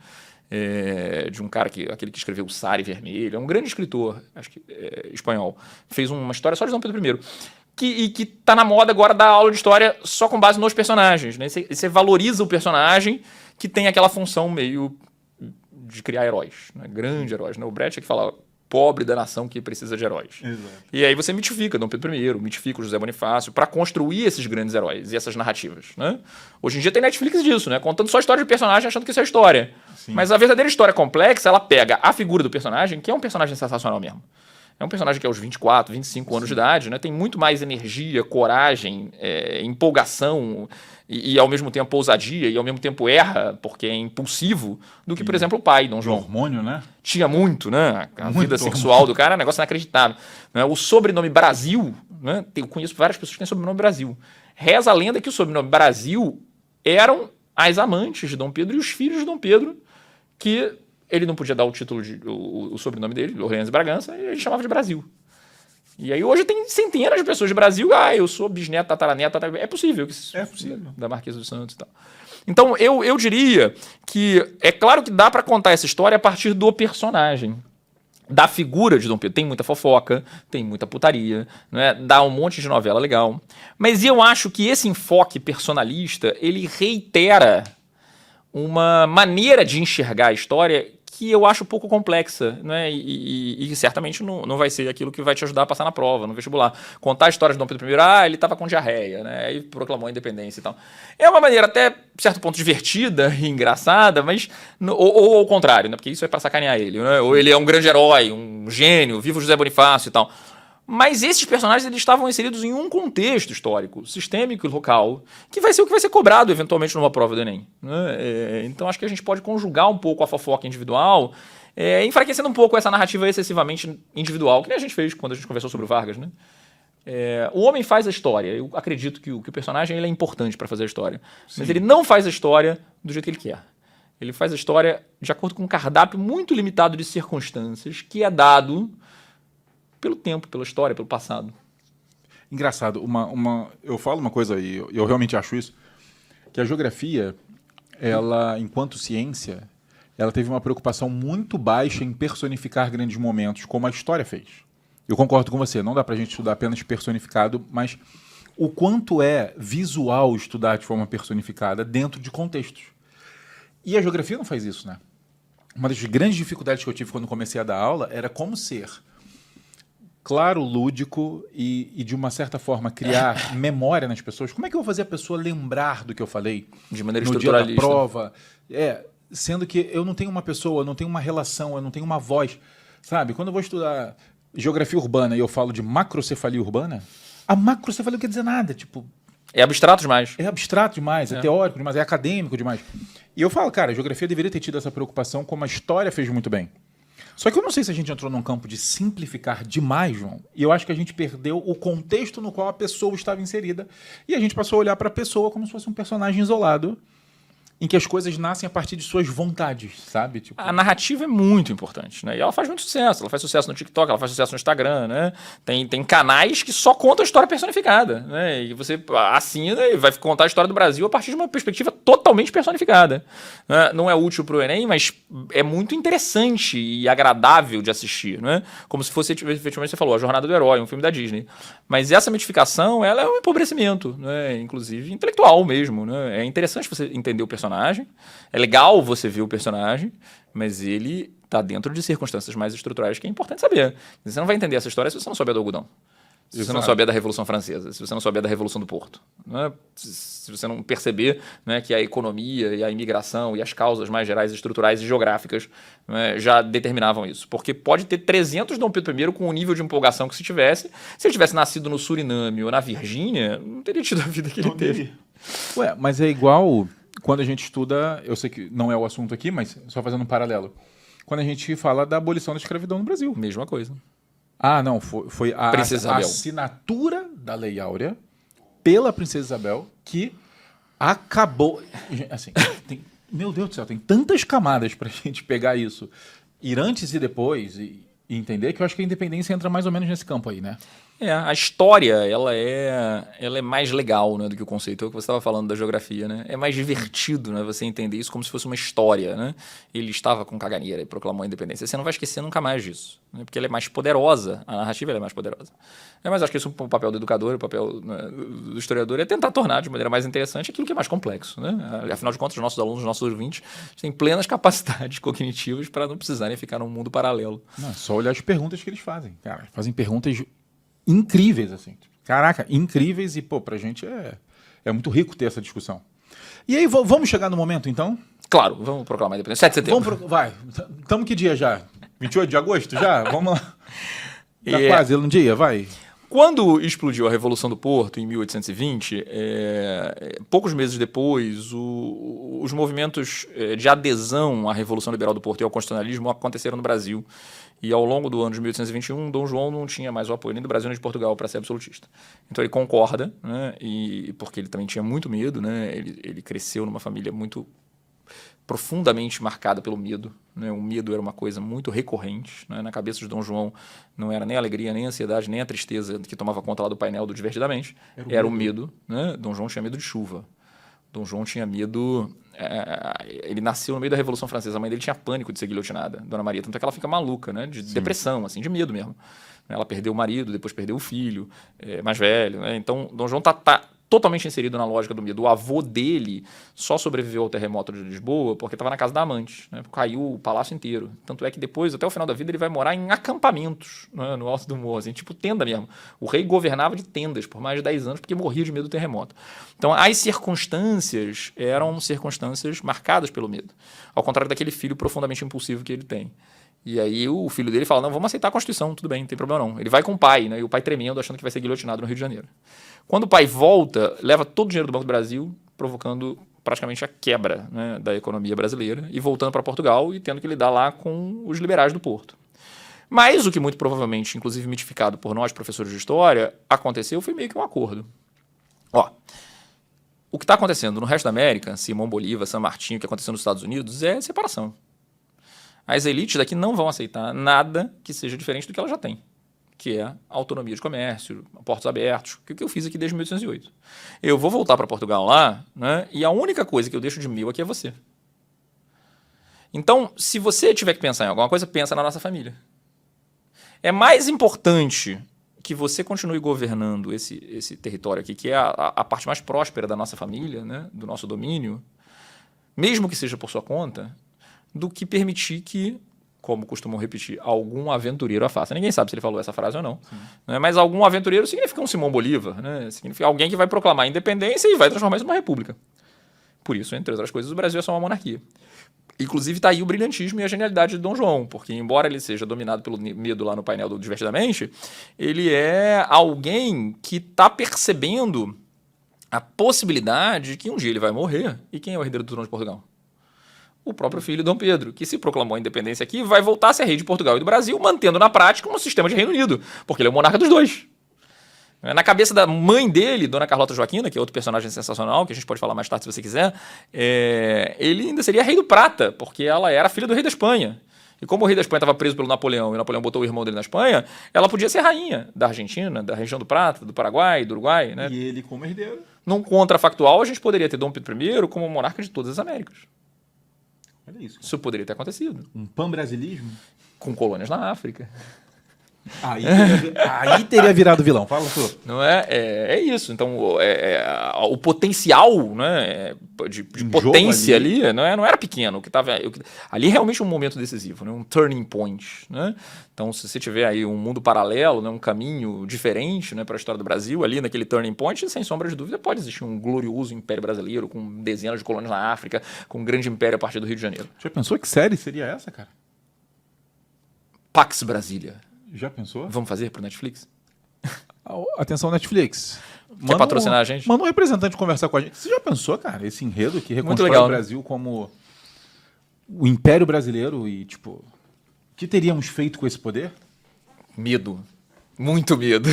De um cara, aquele que escreveu O Sari Vermelho, é um grande escritor, acho que espanhol, fez uma história só de Dom Pedro I. Que tá na moda agora dar aula de história só com base nos personagens. Né? Você valoriza o personagem que tem aquela função meio de criar heróis, né? Grandes heróis. Né? O Brecht é que fala pobre da nação que precisa de heróis. Exato. E aí você mitifica Dom Pedro I, mitifica o José Bonifácio para construir esses grandes heróis e essas narrativas. Né? Hoje em dia tem Netflix disso, né? Contando só a história de personagem achando que isso é história. Sim. Mas a verdadeira história complexa, ela pega a figura do personagem, que é um personagem sensacional mesmo. É um personagem que aos 24, 25 anos de idade, né, tem muito mais energia, coragem, empolgação e ao mesmo tempo ousadia e ao mesmo tempo erra, porque é impulsivo, do que, por exemplo, o pai, Dom João. Hormônio, né? Tinha muito, né? A muito vida sexual do cara é um negócio inacreditável. Né? O sobrenome Brasil, né? Eu conheço várias pessoas que têm sobrenome Brasil. Reza a lenda que o sobrenome Brasil eram as amantes de Dom Pedro e os filhos de Dom Pedro, que... Ele não podia dar o título, o sobrenome dele, Orleans e Bragança, e ele chamava de Brasil. E aí hoje tem centenas de pessoas do Brasil, eu sou bisneto, tataraneto, é possível. É possível. Da Marquesa dos Santos e tal. Então, eu diria que é claro que dá para contar essa história a partir do personagem. Da figura de Dom Pedro. Tem muita fofoca, tem muita putaria, né? Dá um monte de novela legal. Mas eu acho que esse enfoque personalista, ele reitera uma maneira de enxergar a história que eu acho um pouco complexa, né? E certamente não vai ser aquilo que vai te ajudar a passar na prova, no vestibular. Contar a história de Dom Pedro I, ele estava com diarreia, né? Aí proclamou a independência e tal. É uma maneira até, certo ponto, divertida e engraçada, mas... Ou ao contrário, né? Porque isso é para sacanear ele, né? Ou ele é um grande herói, um gênio, viva o José Bonifácio e tal. Mas esses personagens eles estavam inseridos em um contexto histórico, sistêmico e local, que vai ser o que vai ser cobrado eventualmente numa prova do Enem, né? Então acho que a gente pode conjugar um pouco a fofoca individual, enfraquecendo um pouco essa narrativa excessivamente individual, que nem a gente fez quando a gente conversou sobre o Vargas, né? O homem faz a história. Eu acredito que o personagem ele é importante para fazer a história. Sim. Mas ele não faz a história do jeito que ele quer. Ele faz a história de acordo com um cardápio muito limitado de circunstâncias que é dado pelo tempo, pela história, pelo passado. Engraçado, eu falo uma coisa aí, eu realmente acho isso, que a geografia, ela, enquanto ciência, ela teve uma preocupação muito baixa em personificar grandes momentos, como a história fez. Eu concordo com você, não dá pra gente estudar apenas personificado, mas o quanto é visual estudar de forma personificada dentro de contextos. E a geografia não faz isso, né? Uma das grandes dificuldades que eu tive quando comecei a dar aula era como ser claro, lúdico e de uma certa forma, criar memória nas pessoas. Como é que eu vou fazer a pessoa lembrar do que eu falei de maneira no dia da estruturalista? Prova? Sendo que eu não tenho uma pessoa, eu não tenho uma relação, eu não tenho uma voz. Sabe, quando eu vou estudar geografia urbana e eu falo de macrocefalia urbana, a macrocefalia não quer dizer nada, tipo... É abstrato demais. É abstrato demais, é teórico demais, é acadêmico demais. E eu falo, cara, a geografia deveria ter tido essa preocupação como a história fez muito bem. Só que eu não sei se a gente entrou num campo de simplificar demais, João, e eu acho que a gente perdeu o contexto no qual a pessoa estava inserida, e a gente passou a olhar para a pessoa como se fosse um personagem isolado, em que as coisas nascem a partir de suas vontades, sabe? Tipo... A narrativa é muito importante, né? E ela faz muito sucesso. Ela faz sucesso no TikTok, ela faz sucesso no Instagram, né? Tem canais que só contam a história personificada, né? E você assina e vai contar a história do Brasil a partir de uma perspectiva totalmente personificada, né? Não é útil para o Enem, mas é muito interessante e agradável de assistir, né? Como se fosse, efetivamente, você falou, A Jornada do Herói, um filme da Disney. Mas essa mitificação, ela é um empobrecimento, né? Inclusive intelectual mesmo, né? É interessante você entender o personagem, é legal você ver o personagem, mas ele está dentro de circunstâncias mais estruturais que é importante saber. Você não vai entender essa história se você não souber do algodão, se você não souber da Revolução Francesa, se você não souber da Revolução do Porto, né? Se você não perceber, né, que a economia e a imigração e as causas mais gerais, estruturais e geográficas, né, já determinavam isso. Porque pode ter 300 Dom Pedro I com o nível de empolgação que se ele tivesse nascido no Suriname ou na Virgínia, não teria tido a vida que ele teve. Ué, mas é igual... Quando a gente estuda, eu sei que não é o assunto aqui, mas só fazendo um paralelo. Quando a gente fala da abolição da escravidão no Brasil. Mesma coisa. Ah, não, foi a assinatura da Lei Áurea pela Princesa Isabel que acabou... Assim, meu Deus do céu, tem tantas camadas pra gente pegar isso, ir antes e depois e entender que eu acho que a independência entra mais ou menos nesse campo aí, né? A história, ela é mais legal, né, do que o conceito. É o que você estava falando da geografia, né? É mais divertido, né, você entender isso como se fosse uma história, né? Ele estava com caganeira e proclamou a independência. Você não vai esquecer nunca mais disso, né? Porque ela é mais poderosa, a narrativa ela é mais poderosa. Mas acho que isso é o papel do educador, o papel, né, do historiador é tentar tornar de maneira mais interessante aquilo que é mais complexo, né? Afinal de contas, os nossos alunos, os nossos ouvintes, têm plenas capacidades cognitivas para não precisarem ficar num mundo paralelo. Não, é só olhar as perguntas que eles fazem, cara. Fazem perguntas incríveis, assim. Caraca, incríveis e, pô, pra gente é muito rico ter essa discussão. E aí, vamos chegar no momento, então? Claro, vamos proclamar a independência. 7 de setembro. Vai. Estamos que dia já? 28 de agosto já? Vamos lá. Tá quase no dia, vai. Quando explodiu a Revolução do Porto, em 1820, poucos meses depois, os movimentos de adesão à Revolução Liberal do Porto e ao constitucionalismo aconteceram no Brasil. E ao longo do ano de 1821, Dom João não tinha mais o apoio nem do Brasil nem de Portugal para ser absolutista. Então ele concorda, né, porque ele também tinha muito medo, né, ele cresceu numa família muito profundamente marcada pelo medo. Né? O medo era uma coisa muito recorrente. Né? Na cabeça de Dom João não era nem a alegria, nem a ansiedade, nem a tristeza que tomava conta lá do painel do Divertidamente. Era o medo. Né? Dom João tinha medo de chuva. Dom João tinha medo... ele nasceu no meio da Revolução Francesa. A mãe dele tinha pânico de ser guilhotinada, Dona Maria. Tanto é que ela fica maluca, né? De depressão, assim, de medo mesmo. Ela perdeu o marido, depois perdeu o filho mais velho. Né? Então, Dom João tá totalmente inserido na lógica do medo. O avô dele só sobreviveu ao terremoto de Lisboa porque estava na casa da amante. Né? Caiu o palácio inteiro. Tanto é que depois, até o final da vida, ele vai morar em acampamentos, né? No alto do morro, assim, tipo tenda mesmo. O rei governava de tendas por mais de 10 anos porque morria de medo do terremoto. Então, as circunstâncias eram circunstâncias marcadas pelo medo. Ao contrário daquele filho profundamente impulsivo que ele tem. E aí o filho dele fala, não, vamos aceitar a Constituição, tudo bem, não tem problema não. Ele vai com o pai, né? E o pai tremendo, achando que vai ser guilhotinado no Rio de Janeiro. Quando o pai volta, leva todo o dinheiro do Banco do Brasil, provocando praticamente a quebra, né, da economia brasileira, e voltando para Portugal e tendo que lidar lá com os liberais do Porto. Mas o que muito provavelmente, inclusive mitificado por nós, professores de história, aconteceu foi meio que um acordo. Ó, o que está acontecendo no resto da América, Simão Bolívar, San Martín, o que aconteceu nos Estados Unidos, é separação. As elites daqui não vão aceitar nada que seja diferente do que ela já tem, que é autonomia de comércio, portos abertos, que é o que eu fiz aqui desde 1808. Eu vou voltar para Portugal lá, né, e a única coisa que eu deixo de meu aqui é você. Então, se você tiver que pensar em alguma coisa, pensa na nossa família. É mais importante que você continue governando esse território aqui, que é a parte mais próspera da nossa família, né, do nosso domínio, mesmo que seja por sua conta, do que permitir que, como costumam repetir, algum aventureiro a faça. Ninguém sabe se ele falou essa frase ou não. Né? Mas algum aventureiro significa um Simão Bolívar, né? Significa alguém que vai proclamar a independência e vai transformar isso numa república. Por isso, entre outras coisas, o Brasil é só uma monarquia. Inclusive, está aí o brilhantismo e a genialidade de Dom João, porque, embora ele seja dominado pelo medo lá no painel do Divertidamente, ele é alguém que está percebendo a possibilidade de que um dia ele vai morrer. E quem é o herdeiro do trono de Portugal? O próprio filho Dom Pedro, que se proclamou a independência aqui, vai voltar a ser rei de Portugal e do Brasil, mantendo na prática um sistema de Reino Unido, porque ele é o monarca dos dois. Na cabeça da mãe dele, Dona Carlota Joaquina, que é outro personagem sensacional, que a gente pode falar mais tarde se você quiser, ele ainda seria rei do Prata, porque ela era filha do rei da Espanha. E como o rei da Espanha estava preso pelo Napoleão, e o Napoleão botou o irmão dele na Espanha, ela podia ser rainha da Argentina, da região do Prata, do Paraguai, do Uruguai. Né? E ele como herdeiro. Num contrafactual, a gente poderia ter Dom Pedro I como monarca de todas as Américas. Olha isso. Cara. Isso poderia ter acontecido. Um pan-brasilismo? Com colônias na África. Aí teria virado vilão. Fala, tu. Não é isso. Então, o potencial, né, de potência ali não era pequeno. Ali é realmente um momento decisivo, né, um turning point. Né? Então, se você tiver aí um mundo paralelo, né, um caminho diferente, né, para a história do Brasil, ali naquele turning point, sem sombra de dúvida, pode existir um glorioso império brasileiro com dezenas de colônias na África, com um grande império a partir do Rio de Janeiro. Já pensou que série seria essa, cara? Pax Brasília. Já pensou? Vamos fazer pro Netflix? Atenção, Netflix. Quer patrocinar a gente? Manda um representante conversar com a gente. Você já pensou, cara, esse enredo que reconstrói legal, o Brasil, né? Como o Império Brasileiro e, tipo, o que teríamos feito com esse poder? Medo. Muito medo.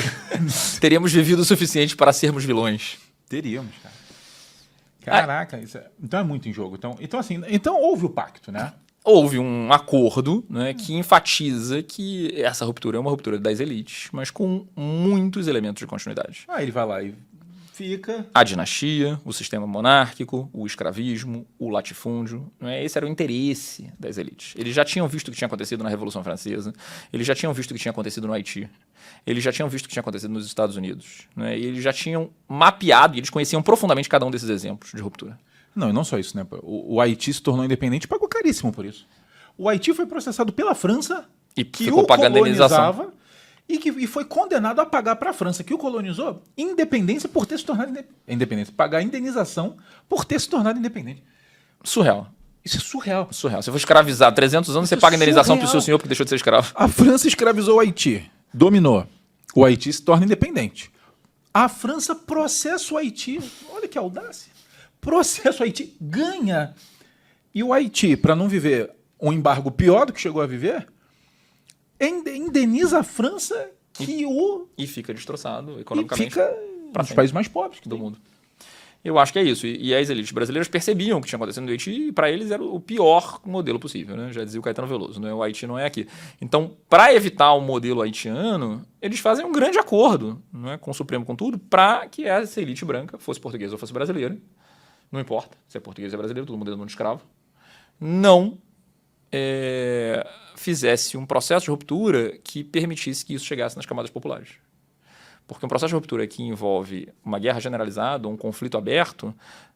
Teríamos vivido o suficiente para sermos vilões. Teríamos, cara. Caraca, então é muito em jogo. Então houve o pacto, né? Houve um acordo, né, que enfatiza que essa ruptura é uma ruptura das elites, mas com muitos elementos de continuidade. Ele vai lá e fica... A dinastia, o sistema monárquico, o escravismo, o latifúndio. Né, esse era o interesse das elites. Eles já tinham visto o que tinha acontecido na Revolução Francesa, eles já tinham visto o que tinha acontecido no Haiti, eles já tinham visto o que tinha acontecido nos Estados Unidos. Né, e eles já tinham mapeado, e eles conheciam profundamente cada um desses exemplos de ruptura. Não, e não só isso, né? O Haiti se tornou independente e pagou caríssimo por isso. O Haiti foi processado pela França, e que ficou o pagando colonizava, e foi condenado a pagar para a França, que o colonizou, independência por ter se tornado independente. Pagar indenização por ter se tornado independente. Surreal. Isso é surreal. Surreal. Se for escravizar 300 anos, você paga indenização para o seu senhor porque deixou de ser escravo. A França escravizou o Haiti, dominou. O Haiti se torna independente. A França processa o Haiti. Olha que audácia. Processa o Haiti, ganha. E o Haiti, para não viver um embargo pior do que chegou a viver, indeniza a França e fica destroçado e economicamente. fica um dos países mais pobres do mundo. Eu acho que é isso. E as elites brasileiras percebiam o que tinha acontecido no Haiti e para eles era o pior modelo possível, né? Já dizia o Caetano Veloso, né? O Haiti não é aqui. Então, para evitar o modelo haitiano, eles fazem um grande acordo, né, com o Supremo, com tudo, para que essa elite branca, fosse portuguesa ou fosse brasileira, não importa se é português ou é brasileiro, todo mundo é do mundo escravo, não fizesse um processo de ruptura que permitisse que isso chegasse nas camadas populares. Porque um processo de ruptura que envolve uma guerra generalizada, um conflito aberto,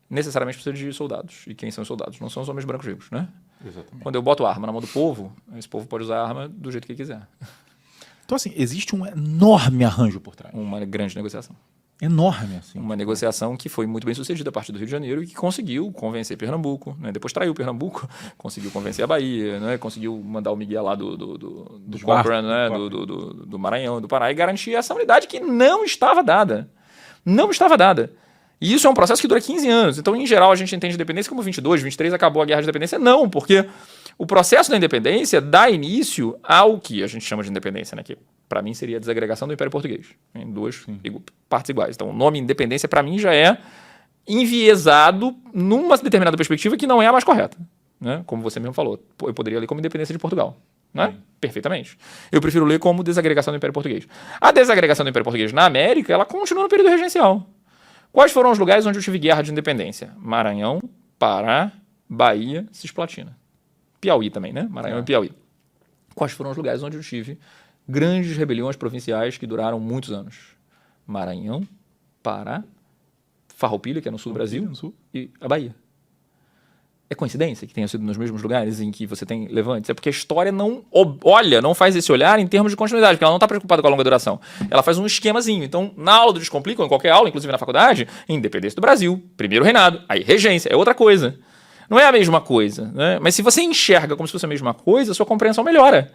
necessariamente precisa de soldados. E quem são os soldados? Não são os homens brancos vivos, né? Exatamente. Quando eu boto arma na mão do povo, esse povo pode usar a arma do jeito que quiser. Então, assim, existe um enorme arranjo por trás. Uma grande negociação. Enorme, assim. Uma negociação que foi muito bem sucedida a partir do Rio de Janeiro e que conseguiu convencer Pernambuco, né? Depois traiu Pernambuco, conseguiu convencer a Bahia, né? Conseguiu mandar o Miguel lá do Cochrane, né? do Maranhão, do Pará, e garantir essa unidade que não estava dada. Não estava dada. E isso é um processo que dura 15 anos. Então, em geral, a gente entende a independência como 22, 23, acabou a guerra de independência. Não, porque o processo da independência dá início ao que a gente chama de independência, né? Que para mim seria a desagregação do Império Português, em duas partes iguais. Então, o nome independência, para mim, já é enviesado numa determinada perspectiva que não é a mais correta. Né? Como você mesmo falou, eu poderia ler como independência de Portugal. Né? Perfeitamente. Eu prefiro ler como desagregação do Império Português. A desagregação do Império Português na América, ela continua no período regencial. Quais foram os lugares onde eu tive guerra de independência? Maranhão, Pará, Bahia, Cisplatina. Piauí também, né? Maranhão e Piauí. Quais foram os lugares onde eu tive grandes rebeliões provinciais que duraram muitos anos? Maranhão, Pará, Farroupilha, que é no sul do Brasil, no sul. E a Bahia. É coincidência que tenha sido nos mesmos lugares em que você tem levantes? É porque a história não faz esse olhar em termos de continuidade, porque ela não está preocupada com a longa duração. Ela faz um esquemazinho. Então, na aula do Descomplicam, em qualquer aula, inclusive na faculdade, independência do Brasil, primeiro reinado, aí regência, é outra coisa. Não é a mesma coisa, né? Mas se você enxerga como se fosse a mesma coisa, a sua compreensão melhora.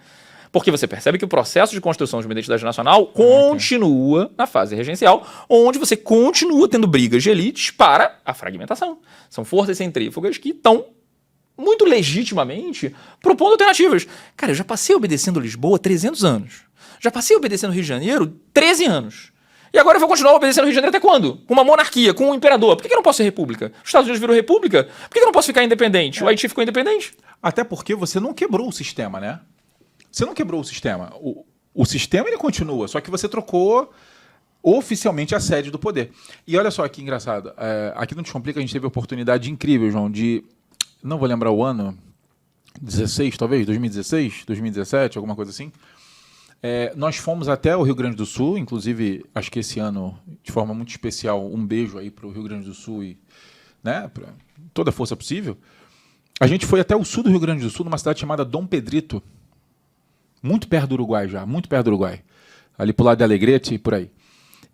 Porque você percebe que o processo de construção de uma identidade nacional continua na fase regencial, onde você continua tendo brigas de elites para a fragmentação. São forças centrífugas que estão, muito legitimamente, propondo alternativas. Cara, eu já passei obedecendo Lisboa 300 anos. Já passei obedecendo Rio de Janeiro 13 anos. E agora eu vou continuar obedecendo o Rio de Janeiro até quando? Com uma monarquia, com um imperador. Por que eu não posso ser república? Os Estados Unidos virou república? Por que eu não posso ficar independente? O Haiti ficou independente? Até porque você não quebrou o sistema, né? Você não quebrou o sistema. O sistema ele continua, só que você trocou oficialmente a sede do poder. E olha só que engraçado. Aqui no Descomplica a gente teve a oportunidade incrível, João, de... Não vou lembrar o ano. 16, talvez? 2016? 2017? Alguma coisa assim. Nós fomos até o Rio Grande do Sul, inclusive, acho que esse ano, de forma muito especial, um beijo aí para o Rio Grande do Sul e, né, para toda a força possível. A gente foi até o sul do Rio Grande do Sul, numa cidade chamada Dom Pedrito, muito perto do Uruguai já, muito perto do Uruguai, ali pro lado de Alegrete e por aí.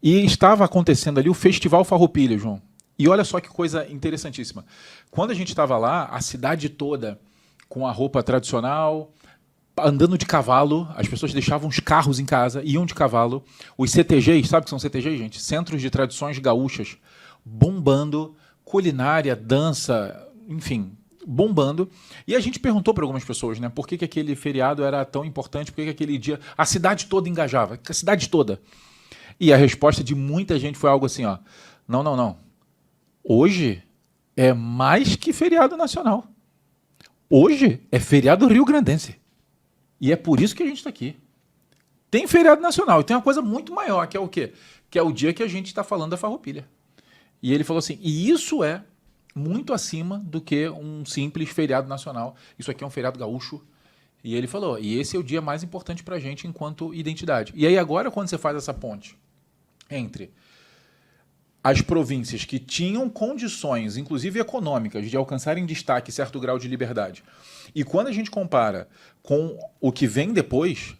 E estava acontecendo ali o Festival Farroupilha, João. E olha só que coisa interessantíssima. Quando a gente estava lá, a cidade toda com a roupa tradicional, andando de cavalo, as pessoas deixavam os carros em casa, iam de cavalo. Os CTGs, sabe o que são CTGs, gente? Centros de Tradições Gaúchas, bombando, culinária, dança, enfim, bombando. E a gente perguntou para algumas pessoas, né, por que aquele feriado era tão importante, por que aquele dia a cidade toda engajava, a cidade toda. E a resposta de muita gente foi algo assim, ó, não. Hoje é mais que feriado nacional. Hoje é feriado rio-grandense. E é por isso que a gente está aqui. Tem feriado nacional e tem uma coisa muito maior, que é o quê? Que é o dia que a gente está falando da Farroupilha. E ele falou assim, e isso é muito acima do que um simples feriado nacional. Isso aqui é um feriado gaúcho. E ele falou, e esse é o dia mais importante para a gente enquanto identidade. E aí agora, quando você faz essa ponte entre as províncias que tinham condições, inclusive econômicas, de alcançarem destaque certo grau de liberdade, e quando a gente compara com o que vem depois,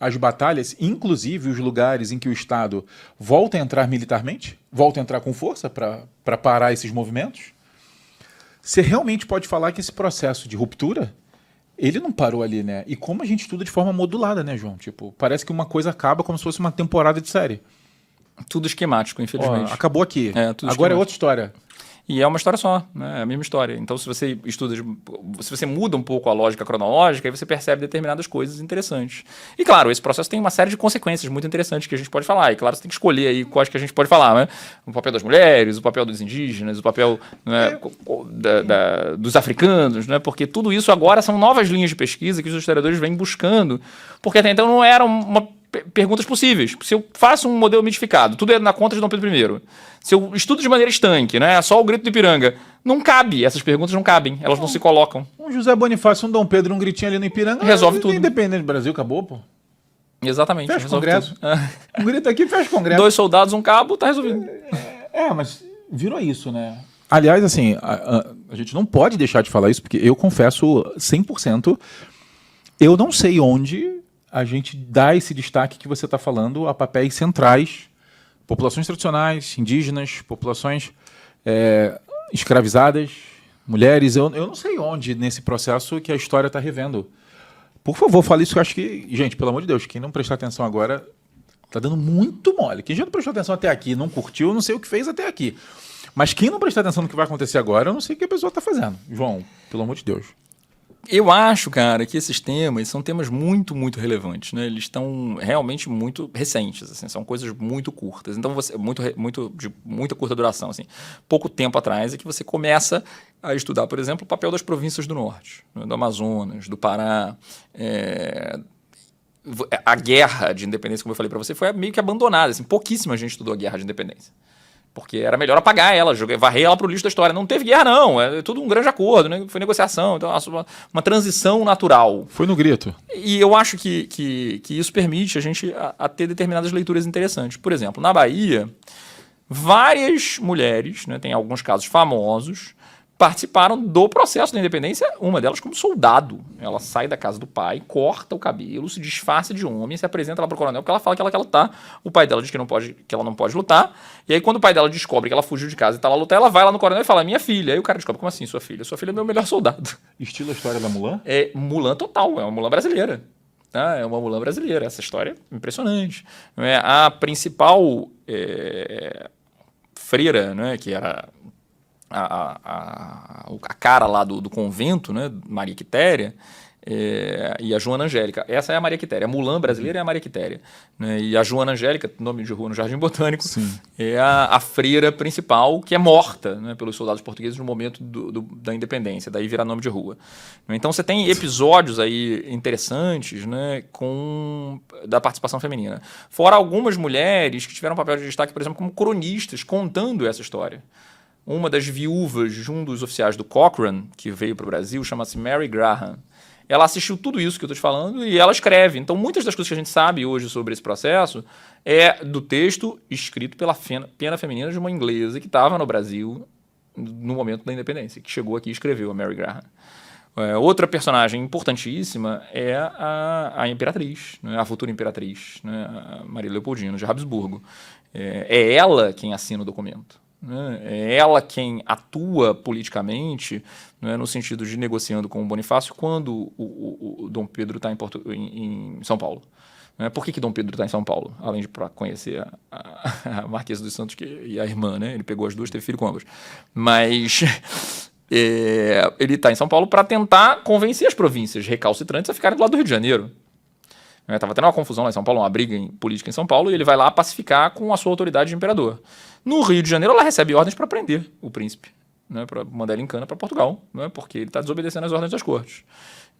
as batalhas, inclusive os lugares em que o Estado volta a entrar militarmente, volta a entrar com força para parar esses movimentos, você realmente pode falar que esse processo de ruptura, ele não parou ali, né? E como a gente estuda de forma modulada, né, João? Tipo, parece que uma coisa acaba como se fosse uma temporada de série. Tudo esquemático, infelizmente. Acabou aqui. Tudo agora é outra história. E é uma história só, né? É a mesma história. Então, se você estuda, se você muda um pouco a lógica cronológica, aí você percebe determinadas coisas interessantes. E claro, esse processo tem uma série de consequências muito interessantes que a gente pode falar. E claro, você tem que escolher aí quais que a gente pode falar, né? O papel das mulheres, o papel dos indígenas, o papel, né, dos africanos, né? Porque tudo isso agora são novas linhas de pesquisa que os historiadores vêm buscando, porque até então não eram perguntas possíveis. Se eu faço um modelo mitificado, tudo é na conta de Dom Pedro I. Se eu estudo de maneira estanque, né, só o grito do Ipiranga, não cabe, essas perguntas não cabem, elas não se colocam. Um José Bonifácio, um Dom Pedro, um gritinho ali no Ipiranga, resolve tudo. Independente do Brasil, acabou, pô. Exatamente. Fecha o Congresso. Um grito aqui, fecha o Congresso. 2 soldados, um cabo, tá resolvido. Mas virou isso, né? Aliás, assim, a gente não pode deixar de falar isso, porque eu confesso 100%, eu não sei onde a gente dá esse destaque que você está falando a papéis centrais, populações tradicionais, indígenas, populações escravizadas, mulheres. Eu não sei onde nesse processo que a história está revendo. Por favor, fale isso, que eu acho que, gente, pelo amor de Deus, quem não prestar atenção agora está dando muito mole. Quem já não prestou atenção até aqui, não curtiu, eu não sei o que fez até aqui. Mas quem não prestar atenção no que vai acontecer agora, eu não sei o que a pessoa está fazendo. João, pelo amor de Deus. Eu acho, cara, que esses temas são temas muito, muito relevantes, né? Eles estão realmente muito recentes, assim, são coisas muito curtas. Então, de muita curta duração, assim. Pouco tempo atrás é que você começa a estudar, por exemplo, o papel das províncias do norte, né? Do Amazonas, do Pará. A guerra de independência, como eu falei para você, foi meio que abandonada. Assim, pouquíssima gente estudou a guerra de independência. Porque era melhor apagar ela, varrer ela para o lixo da história. Não teve guerra, não. É tudo um grande acordo, né? Foi negociação. Então, uma transição natural. Foi no grito. E eu acho que isso permite a gente a ter determinadas leituras interessantes. Por exemplo, na Bahia, várias mulheres, né, tem alguns casos famosos, participaram do processo da independência, uma delas como soldado. Ela sai da casa do pai, corta o cabelo, se disfarça de homem, se apresenta lá pro coronel, porque ela fala que ela quer lutar. O pai dela diz que ela não pode lutar. E aí, quando o pai dela descobre que ela fugiu de casa e tá lá lutar, ela vai lá no coronel e fala, minha filha. Aí o cara descobre, como assim, sua filha? Sua filha é meu melhor soldado. Estilo a história da Mulan? É Mulan total, é uma Mulan brasileira. Tá? É uma Mulan brasileira. Essa história é impressionante. A principal freira, né, que era a cara lá do convento, né, Maria Quitéria, e a Joana Angélica. Essa é a Maria Quitéria. A Mulan brasileira é a Maria Quitéria. Né, e a Joana Angélica, nome de rua no Jardim Botânico, sim, é a freira principal que é morta, né, pelos soldados portugueses no momento da independência. Daí vira nome de rua. Então você tem episódios aí interessantes, né, da participação feminina. Fora algumas mulheres que tiveram um papel de destaque, por exemplo, como cronistas, contando essa história. Uma das viúvas de um dos oficiais do Cochrane, que veio para o Brasil, chama-se Mary Graham. Ela assistiu tudo isso que eu estou te falando e ela escreve. Então, muitas das coisas que a gente sabe hoje sobre esse processo é do texto escrito pela pena feminina de uma inglesa que estava no Brasil no momento da independência, que chegou aqui e escreveu, a Mary Graham. Outra personagem importantíssima é a imperatriz, né, a futura imperatriz, né, a Maria Leopoldina de Habsburgo. É ela quem assina o documento. É ela quem atua politicamente, né, no sentido de negociando com o Bonifácio quando o Dom Pedro está em São Paulo. Por que Dom Pedro está em São Paulo? Além de para conhecer a Marquesa dos Santos e a irmã, né? Ele pegou as duas, teve filho com ambas. Mas ele está em São Paulo para tentar convencer as províncias recalcitrantes a ficarem do lado do Rio de Janeiro. Estava tendo uma confusão lá em São Paulo, uma briga política em São Paulo, e ele vai lá pacificar com a sua autoridade de imperador. No Rio de Janeiro, ela recebe ordens para prender o príncipe, né, para mandar ele em cana para Portugal, né, porque ele está desobedecendo as ordens das cortes.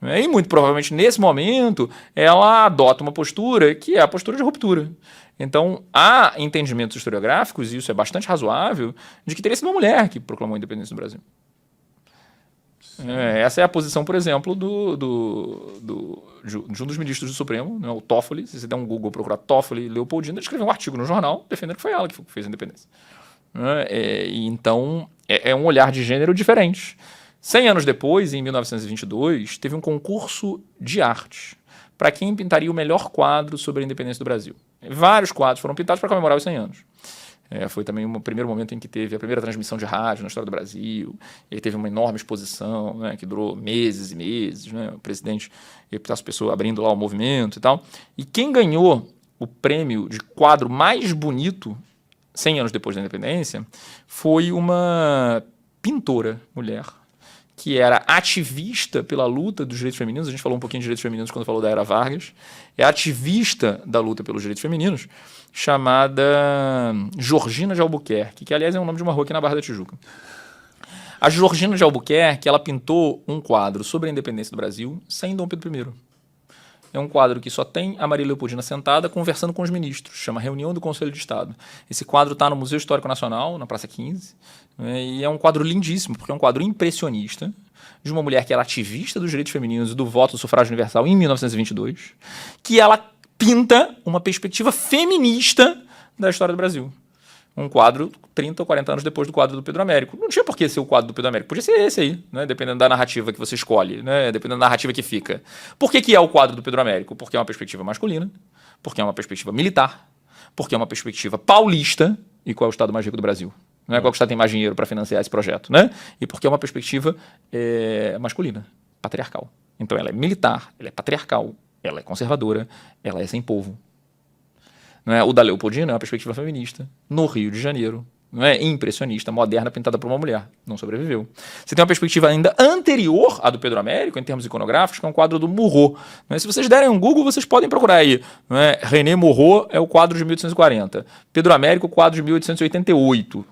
E muito provavelmente, nesse momento, ela adota uma postura que é a postura de ruptura. Então, há entendimentos historiográficos, e isso é bastante razoável, de que teria sido uma mulher que proclamou a independência do Brasil. Essa é a posição, por exemplo, de um dos ministros do Supremo, né, o Toffoli. Se você der um Google procurar Toffoli Leopoldina, ele escreveu um artigo no jornal defendendo que foi ela que fez a independência. Então, é um olhar de gênero diferente. 100 anos depois, em 1922, teve um concurso de arte para quem pintaria o melhor quadro sobre a independência do Brasil. Vários quadros foram pintados para comemorar os 100 anos. Foi também um primeiro momento em que teve a primeira transmissão de rádio na história do Brasil. E teve uma enorme exposição, né, que durou meses e meses. Né, o presidente e as pessoas abrindo lá o movimento e tal. E quem ganhou o prêmio de quadro mais bonito, 100 anos depois da independência, foi uma pintora, mulher, que era ativista pela luta dos direitos femininos. A gente falou um pouquinho de direitos femininos quando falou da Era Vargas. É ativista da luta pelos direitos femininos, chamada Georgina de Albuquerque, que, aliás, é o nome de uma rua aqui na Barra da Tijuca. A Georgina de Albuquerque, ela pintou um quadro sobre a independência do Brasil sem Dom Pedro I. É um quadro que só tem a Maria Leopoldina sentada conversando com os ministros, chama Reunião do Conselho de Estado. Esse quadro está no Museu Histórico Nacional, na Praça 15, e é um quadro lindíssimo, porque é um quadro impressionista de uma mulher que era ativista dos direitos femininos e do voto do sufrágio universal em 1922, que ela pinta uma perspectiva feminista da história do Brasil. Um quadro 30 ou 40 anos depois do quadro do Pedro Américo. Não tinha por que ser o quadro do Pedro Américo. Podia ser esse aí, né? Dependendo da narrativa que você escolhe, né? Dependendo da narrativa que fica. Por que é o quadro do Pedro Américo? Porque é uma perspectiva masculina, porque é uma perspectiva militar, porque é uma perspectiva paulista. E qual é o estado mais rico do Brasil? Não é qual estado tem mais dinheiro para financiar esse projeto, né? E porque é uma perspectiva masculina, patriarcal. Então ela é militar, ela é patriarcal, ela é conservadora, ela é sem povo. Não é? O da Leopoldina é uma perspectiva feminista, no Rio de Janeiro, não é? Impressionista, moderna, pintada por uma mulher. Não sobreviveu. Você tem uma perspectiva ainda anterior à do Pedro Américo, em termos iconográficos, que é um quadro do Murro. Não é? Se vocês derem um Google, vocês podem procurar aí. Não é? René Murro é o quadro de 1840. Pedro Américo, o quadro de 1888.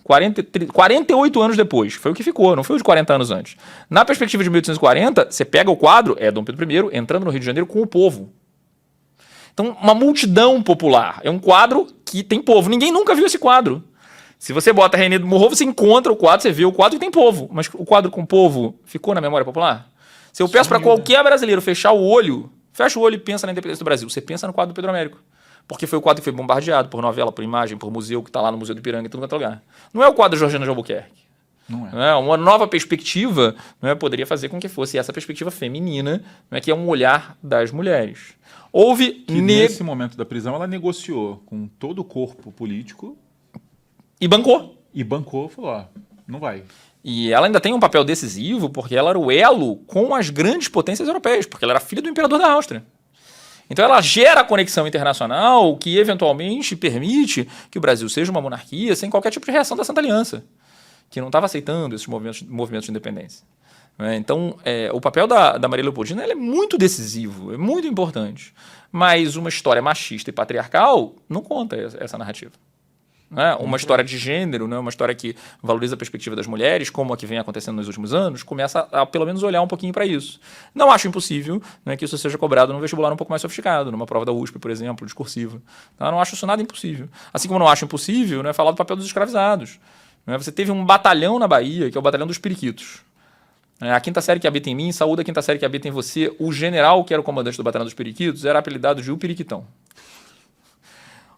48 anos depois. Foi o que ficou, não foi o de 40 anos antes. Na perspectiva de 1840, você pega o quadro, é Dom Pedro I, entrando no Rio de Janeiro com o povo. Então, uma multidão popular. É um quadro que tem povo. Ninguém nunca viu esse quadro. Se você bota René do Morro, você encontra o quadro, você vê o quadro e tem povo. Mas o quadro com povo ficou na memória popular? Se eu peço para qualquer brasileiro fechar o olho, fecha o olho e pensa na independência do Brasil, você pensa no quadro do Pedro Américo. Porque foi o quadro que foi bombardeado por novela, por imagem, por museu, que está lá no Museu do Ipiranga e tudo quanto é lugar. Não é o quadro de Georgina de Albuquerque. Não é. Não é? Uma nova perspectiva, não é? Poderia fazer com que fosse essa perspectiva feminina, não é? Que é um olhar das mulheres. Houve que nesse momento da prisão ela negociou com todo o corpo político e bancou. E bancou, falou, ó, não vai. E ela ainda tem um papel decisivo porque ela era o elo com as grandes potências europeias, porque ela era filha do imperador da Áustria. Então ela gera a conexão internacional que eventualmente permite que o Brasil seja uma monarquia sem qualquer tipo de reação da Santa Aliança, que não estava aceitando esses movimentos de independência. Então, o papel da Maria Leopoldina é muito decisivo, é muito importante. Mas uma história machista e patriarcal não conta essa narrativa. Uma história de gênero, uma história que valoriza a perspectiva das mulheres, como a que vem acontecendo nos últimos anos, começa a pelo menos olhar um pouquinho para isso. Não acho impossível que isso seja cobrado num vestibular um pouco mais sofisticado, numa prova da USP, por exemplo, discursiva. Não acho isso nada impossível. Assim como não acho impossível falar do papel dos escravizados. Você teve um batalhão na Bahia, que é o Batalhão dos Periquitos. A quinta série que habita em mim, saúde a quinta série que habita em você. O general, que era o comandante do Batalhão dos Periquitos, era apelidado de O Periquitão.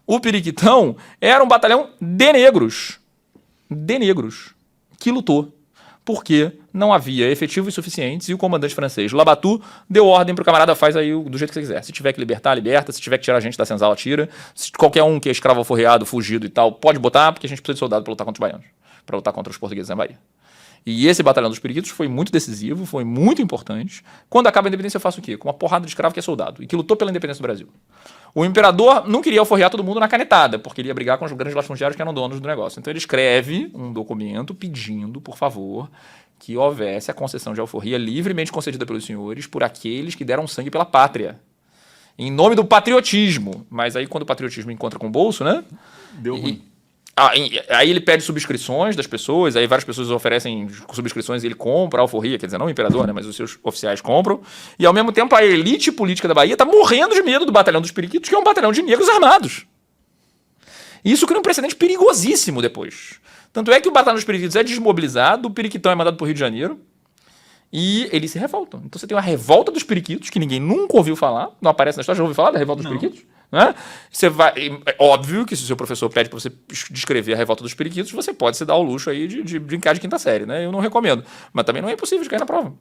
O Periquitão era um batalhão de negros, que lutou, porque não havia efetivos suficientes e o comandante francês, Labatut, deu ordem para o camarada, faz aí do jeito que você quiser. Se tiver que libertar, liberta. Se tiver que tirar a gente da senzala, tira. Se qualquer um que é escravo alforreado, fugido e tal, pode botar, porque a gente precisa de soldado para lutar contra os baianos, para lutar contra os portugueses na Bahia. E esse Batalhão dos Periquitos foi muito decisivo, foi muito importante. Quando acaba a independência, eu faço o quê? Com uma porrada de escravo que é soldado e que lutou pela independência do Brasil. O imperador não queria alforrear todo mundo na canetada, porque ele ia brigar com os grandes latifundiários que eram donos do negócio. Então ele escreve um documento pedindo, por favor, que houvesse a concessão de alforria livremente concedida pelos senhores por aqueles que deram sangue pela pátria. Em nome do patriotismo. Mas aí quando o patriotismo encontra com o bolso, né? Deu ruim. Aí ele pede subscrições das pessoas, aí várias pessoas oferecem subscrições e ele compra a alforria, quer dizer, não o imperador, mas os seus oficiais compram. E ao mesmo tempo a elite política da Bahia está morrendo de medo do Batalhão dos Periquitos, que é um batalhão de negros armados. E isso cria um precedente perigosíssimo depois. Tanto é que o Batalhão dos Periquitos é desmobilizado, o Periquitão é mandado para o Rio de Janeiro e eles se revoltam. Então você tem uma revolta dos Periquitos, que ninguém nunca ouviu falar, não aparece na história, já ouviu falar da revolta dos Periquitos? Né? Você vai, é óbvio que se o seu professor pede para você descrever a revolta dos periquitos, você pode se dar ao luxo aí de brincar de quinta série, né? Eu não recomendo, mas também não é impossível de cair na prova.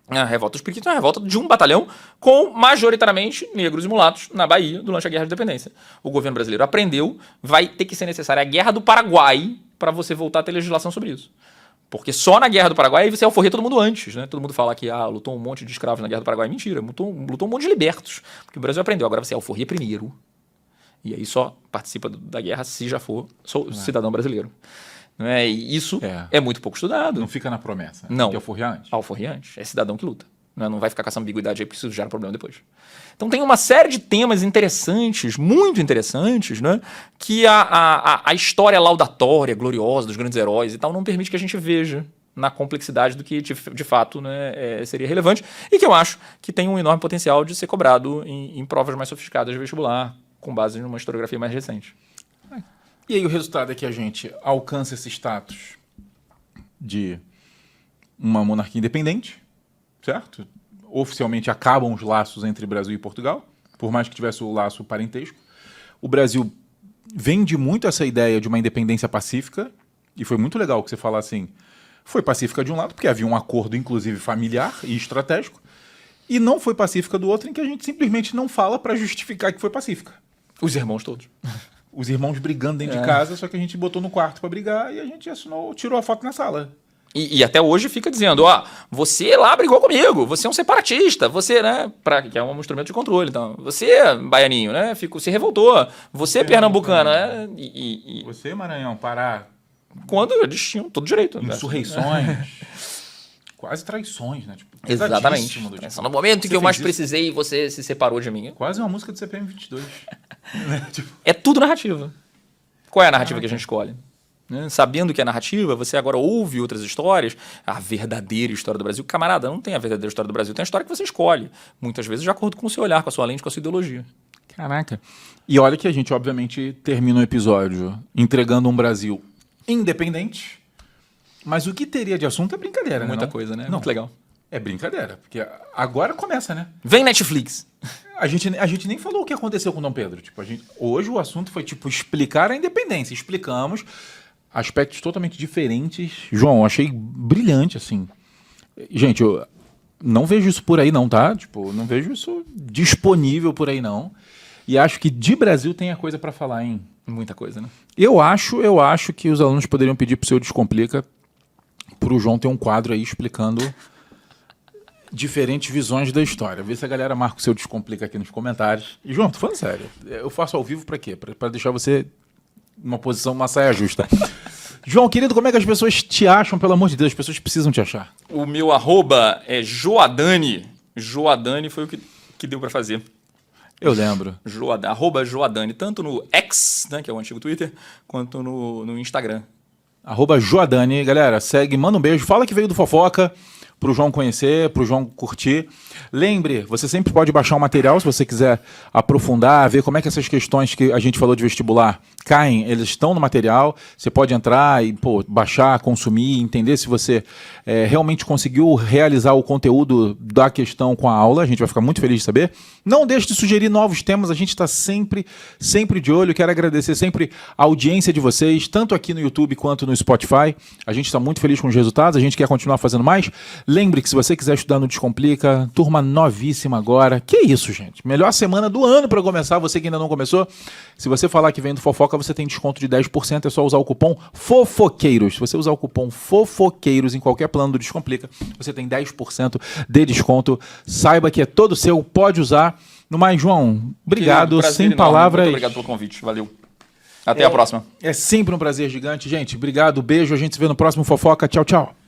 A revolta dos periquitos é uma revolta de um batalhão com majoritariamente negros e mulatos na Bahia durante a Guerra de Independência. O governo brasileiro aprendeu, vai ter que ser necessária a Guerra do Paraguai para você voltar a ter legislação sobre isso. Porque só na Guerra do Paraguai você alforria todo mundo antes, né? Todo mundo fala que lutou um monte de escravos na Guerra do Paraguai. Mentira, lutou um monte de libertos. Porque o Brasil aprendeu. Agora você alforria primeiro. E aí só participa da guerra se já for cidadão brasileiro. Né? E isso é muito pouco estudado. Não fica na promessa. Não. Tem que alforriar antes. Alforriar antes. É cidadão que luta. Né? Não vai ficar com essa ambiguidade aí porque isso gera problema depois. Então tem uma série de temas interessantes, muito interessantes, né? Que a história laudatória, gloriosa dos grandes heróis e tal não permite que a gente veja na complexidade do que de fato, né, seria relevante e que eu acho que tem um enorme potencial de ser cobrado em provas mais sofisticadas de vestibular, com base numa historiografia mais recente. E aí o resultado é que a gente alcança esse status de uma monarquia independente, certo? Oficialmente acabam os laços entre Brasil e Portugal, por mais que tivesse o laço parentesco. O Brasil vende muito essa ideia de uma independência pacífica, e foi muito legal que você falar assim, foi pacífica de um lado, porque havia um acordo, inclusive, familiar e estratégico, e não foi pacífica do outro, em que a gente simplesmente não fala para justificar que foi pacífica. Os irmãos todos. Os irmãos brigando dentro de casa, só que a gente botou no quarto para brigar e a gente assinou, tirou a foto na sala. E até hoje fica dizendo, você lá brigou comigo, você é um separatista, você, né, que é um instrumento de controle, então, você, baianinho, né, se revoltou, você, pernambucano, né, você, Maranhão, Pará. Quando eles tinham todo direito. Insurreições, quase traições, né, tipo, exatamente. No momento em que eu mais precisei, você se separou de mim. Quase uma música do CPM 22. Né? Tipo... É tudo narrativa. Qual é a narrativa que a gente escolhe? Né? Sabendo que é narrativa, você agora ouve outras histórias, a verdadeira história do Brasil. Camarada, não tem a verdadeira história do Brasil, tem a história que você escolhe. Muitas vezes de acordo com o seu olhar, com a sua lente, com a sua ideologia. Caraca. E olha que a gente, obviamente, termina o episódio entregando um Brasil independente, mas o que teria de assunto é brincadeira, né? Muita coisa, né? Não, muito legal. É brincadeira, porque agora começa, né? Vem Netflix. A gente nem falou o que aconteceu com Dom Pedro. Tipo, hoje o assunto foi tipo explicar a independência. Explicamos aspectos totalmente diferentes. João, eu achei brilhante, assim. Gente, eu não vejo isso por aí não, tá? Tipo, não vejo isso disponível por aí não. E acho que de Brasil tem a coisa para falar, hein? Muita coisa, né? Eu acho que os alunos poderiam pedir pro seu Descomplica pro João ter um quadro aí explicando diferentes visões da história. Vê se a galera marca o seu Descomplica aqui nos comentários. E, João, tô falando sério. Eu faço ao vivo pra quê? Pra deixar você numa posição, uma saia justa. João, querido, como é que as pessoas te acham? Pelo amor de Deus, as pessoas precisam te achar. O meu arroba é Joadani. Joadani foi o que deu pra fazer. Eu lembro. Arroba Joadani, tanto no X, né, que é o antigo Twitter, quanto no Instagram. Arroba Joadani. Galera, segue, manda um beijo. Fala que veio do Fofoca, pro João conhecer, pro João curtir. Lembre, você sempre pode baixar o material se você quiser aprofundar, ver como é que essas questões que a gente falou de vestibular caem, eles estão no material. Você pode entrar e baixar, consumir, entender se você realmente conseguiu realizar o conteúdo da questão com a aula. A gente vai ficar muito feliz de saber. Não deixe de sugerir novos temas, a gente está sempre de olho. Quero agradecer sempre a audiência de vocês, tanto aqui no YouTube quanto no Spotify. A gente está muito feliz com os resultados, a gente quer continuar fazendo mais. Lembre que se você quiser estudar no Descomplica, turma novíssima agora. Que isso, gente? Melhor semana do ano para começar, você que ainda não começou. Se você falar que vem do Fofoca, você tem desconto de 10%, é só usar o cupom FOFOQUEIROS. Se você usar o cupom FOFOQUEIROS em qualquer plano do Descomplica, você tem 10% de desconto. Saiba que é todo seu, pode usar. No mais, João, obrigado, sem palavras. Muito obrigado pelo convite, valeu. Até a próxima. É sempre um prazer gigante, gente. Obrigado, beijo, a gente se vê no próximo Fofoca. Tchau, tchau.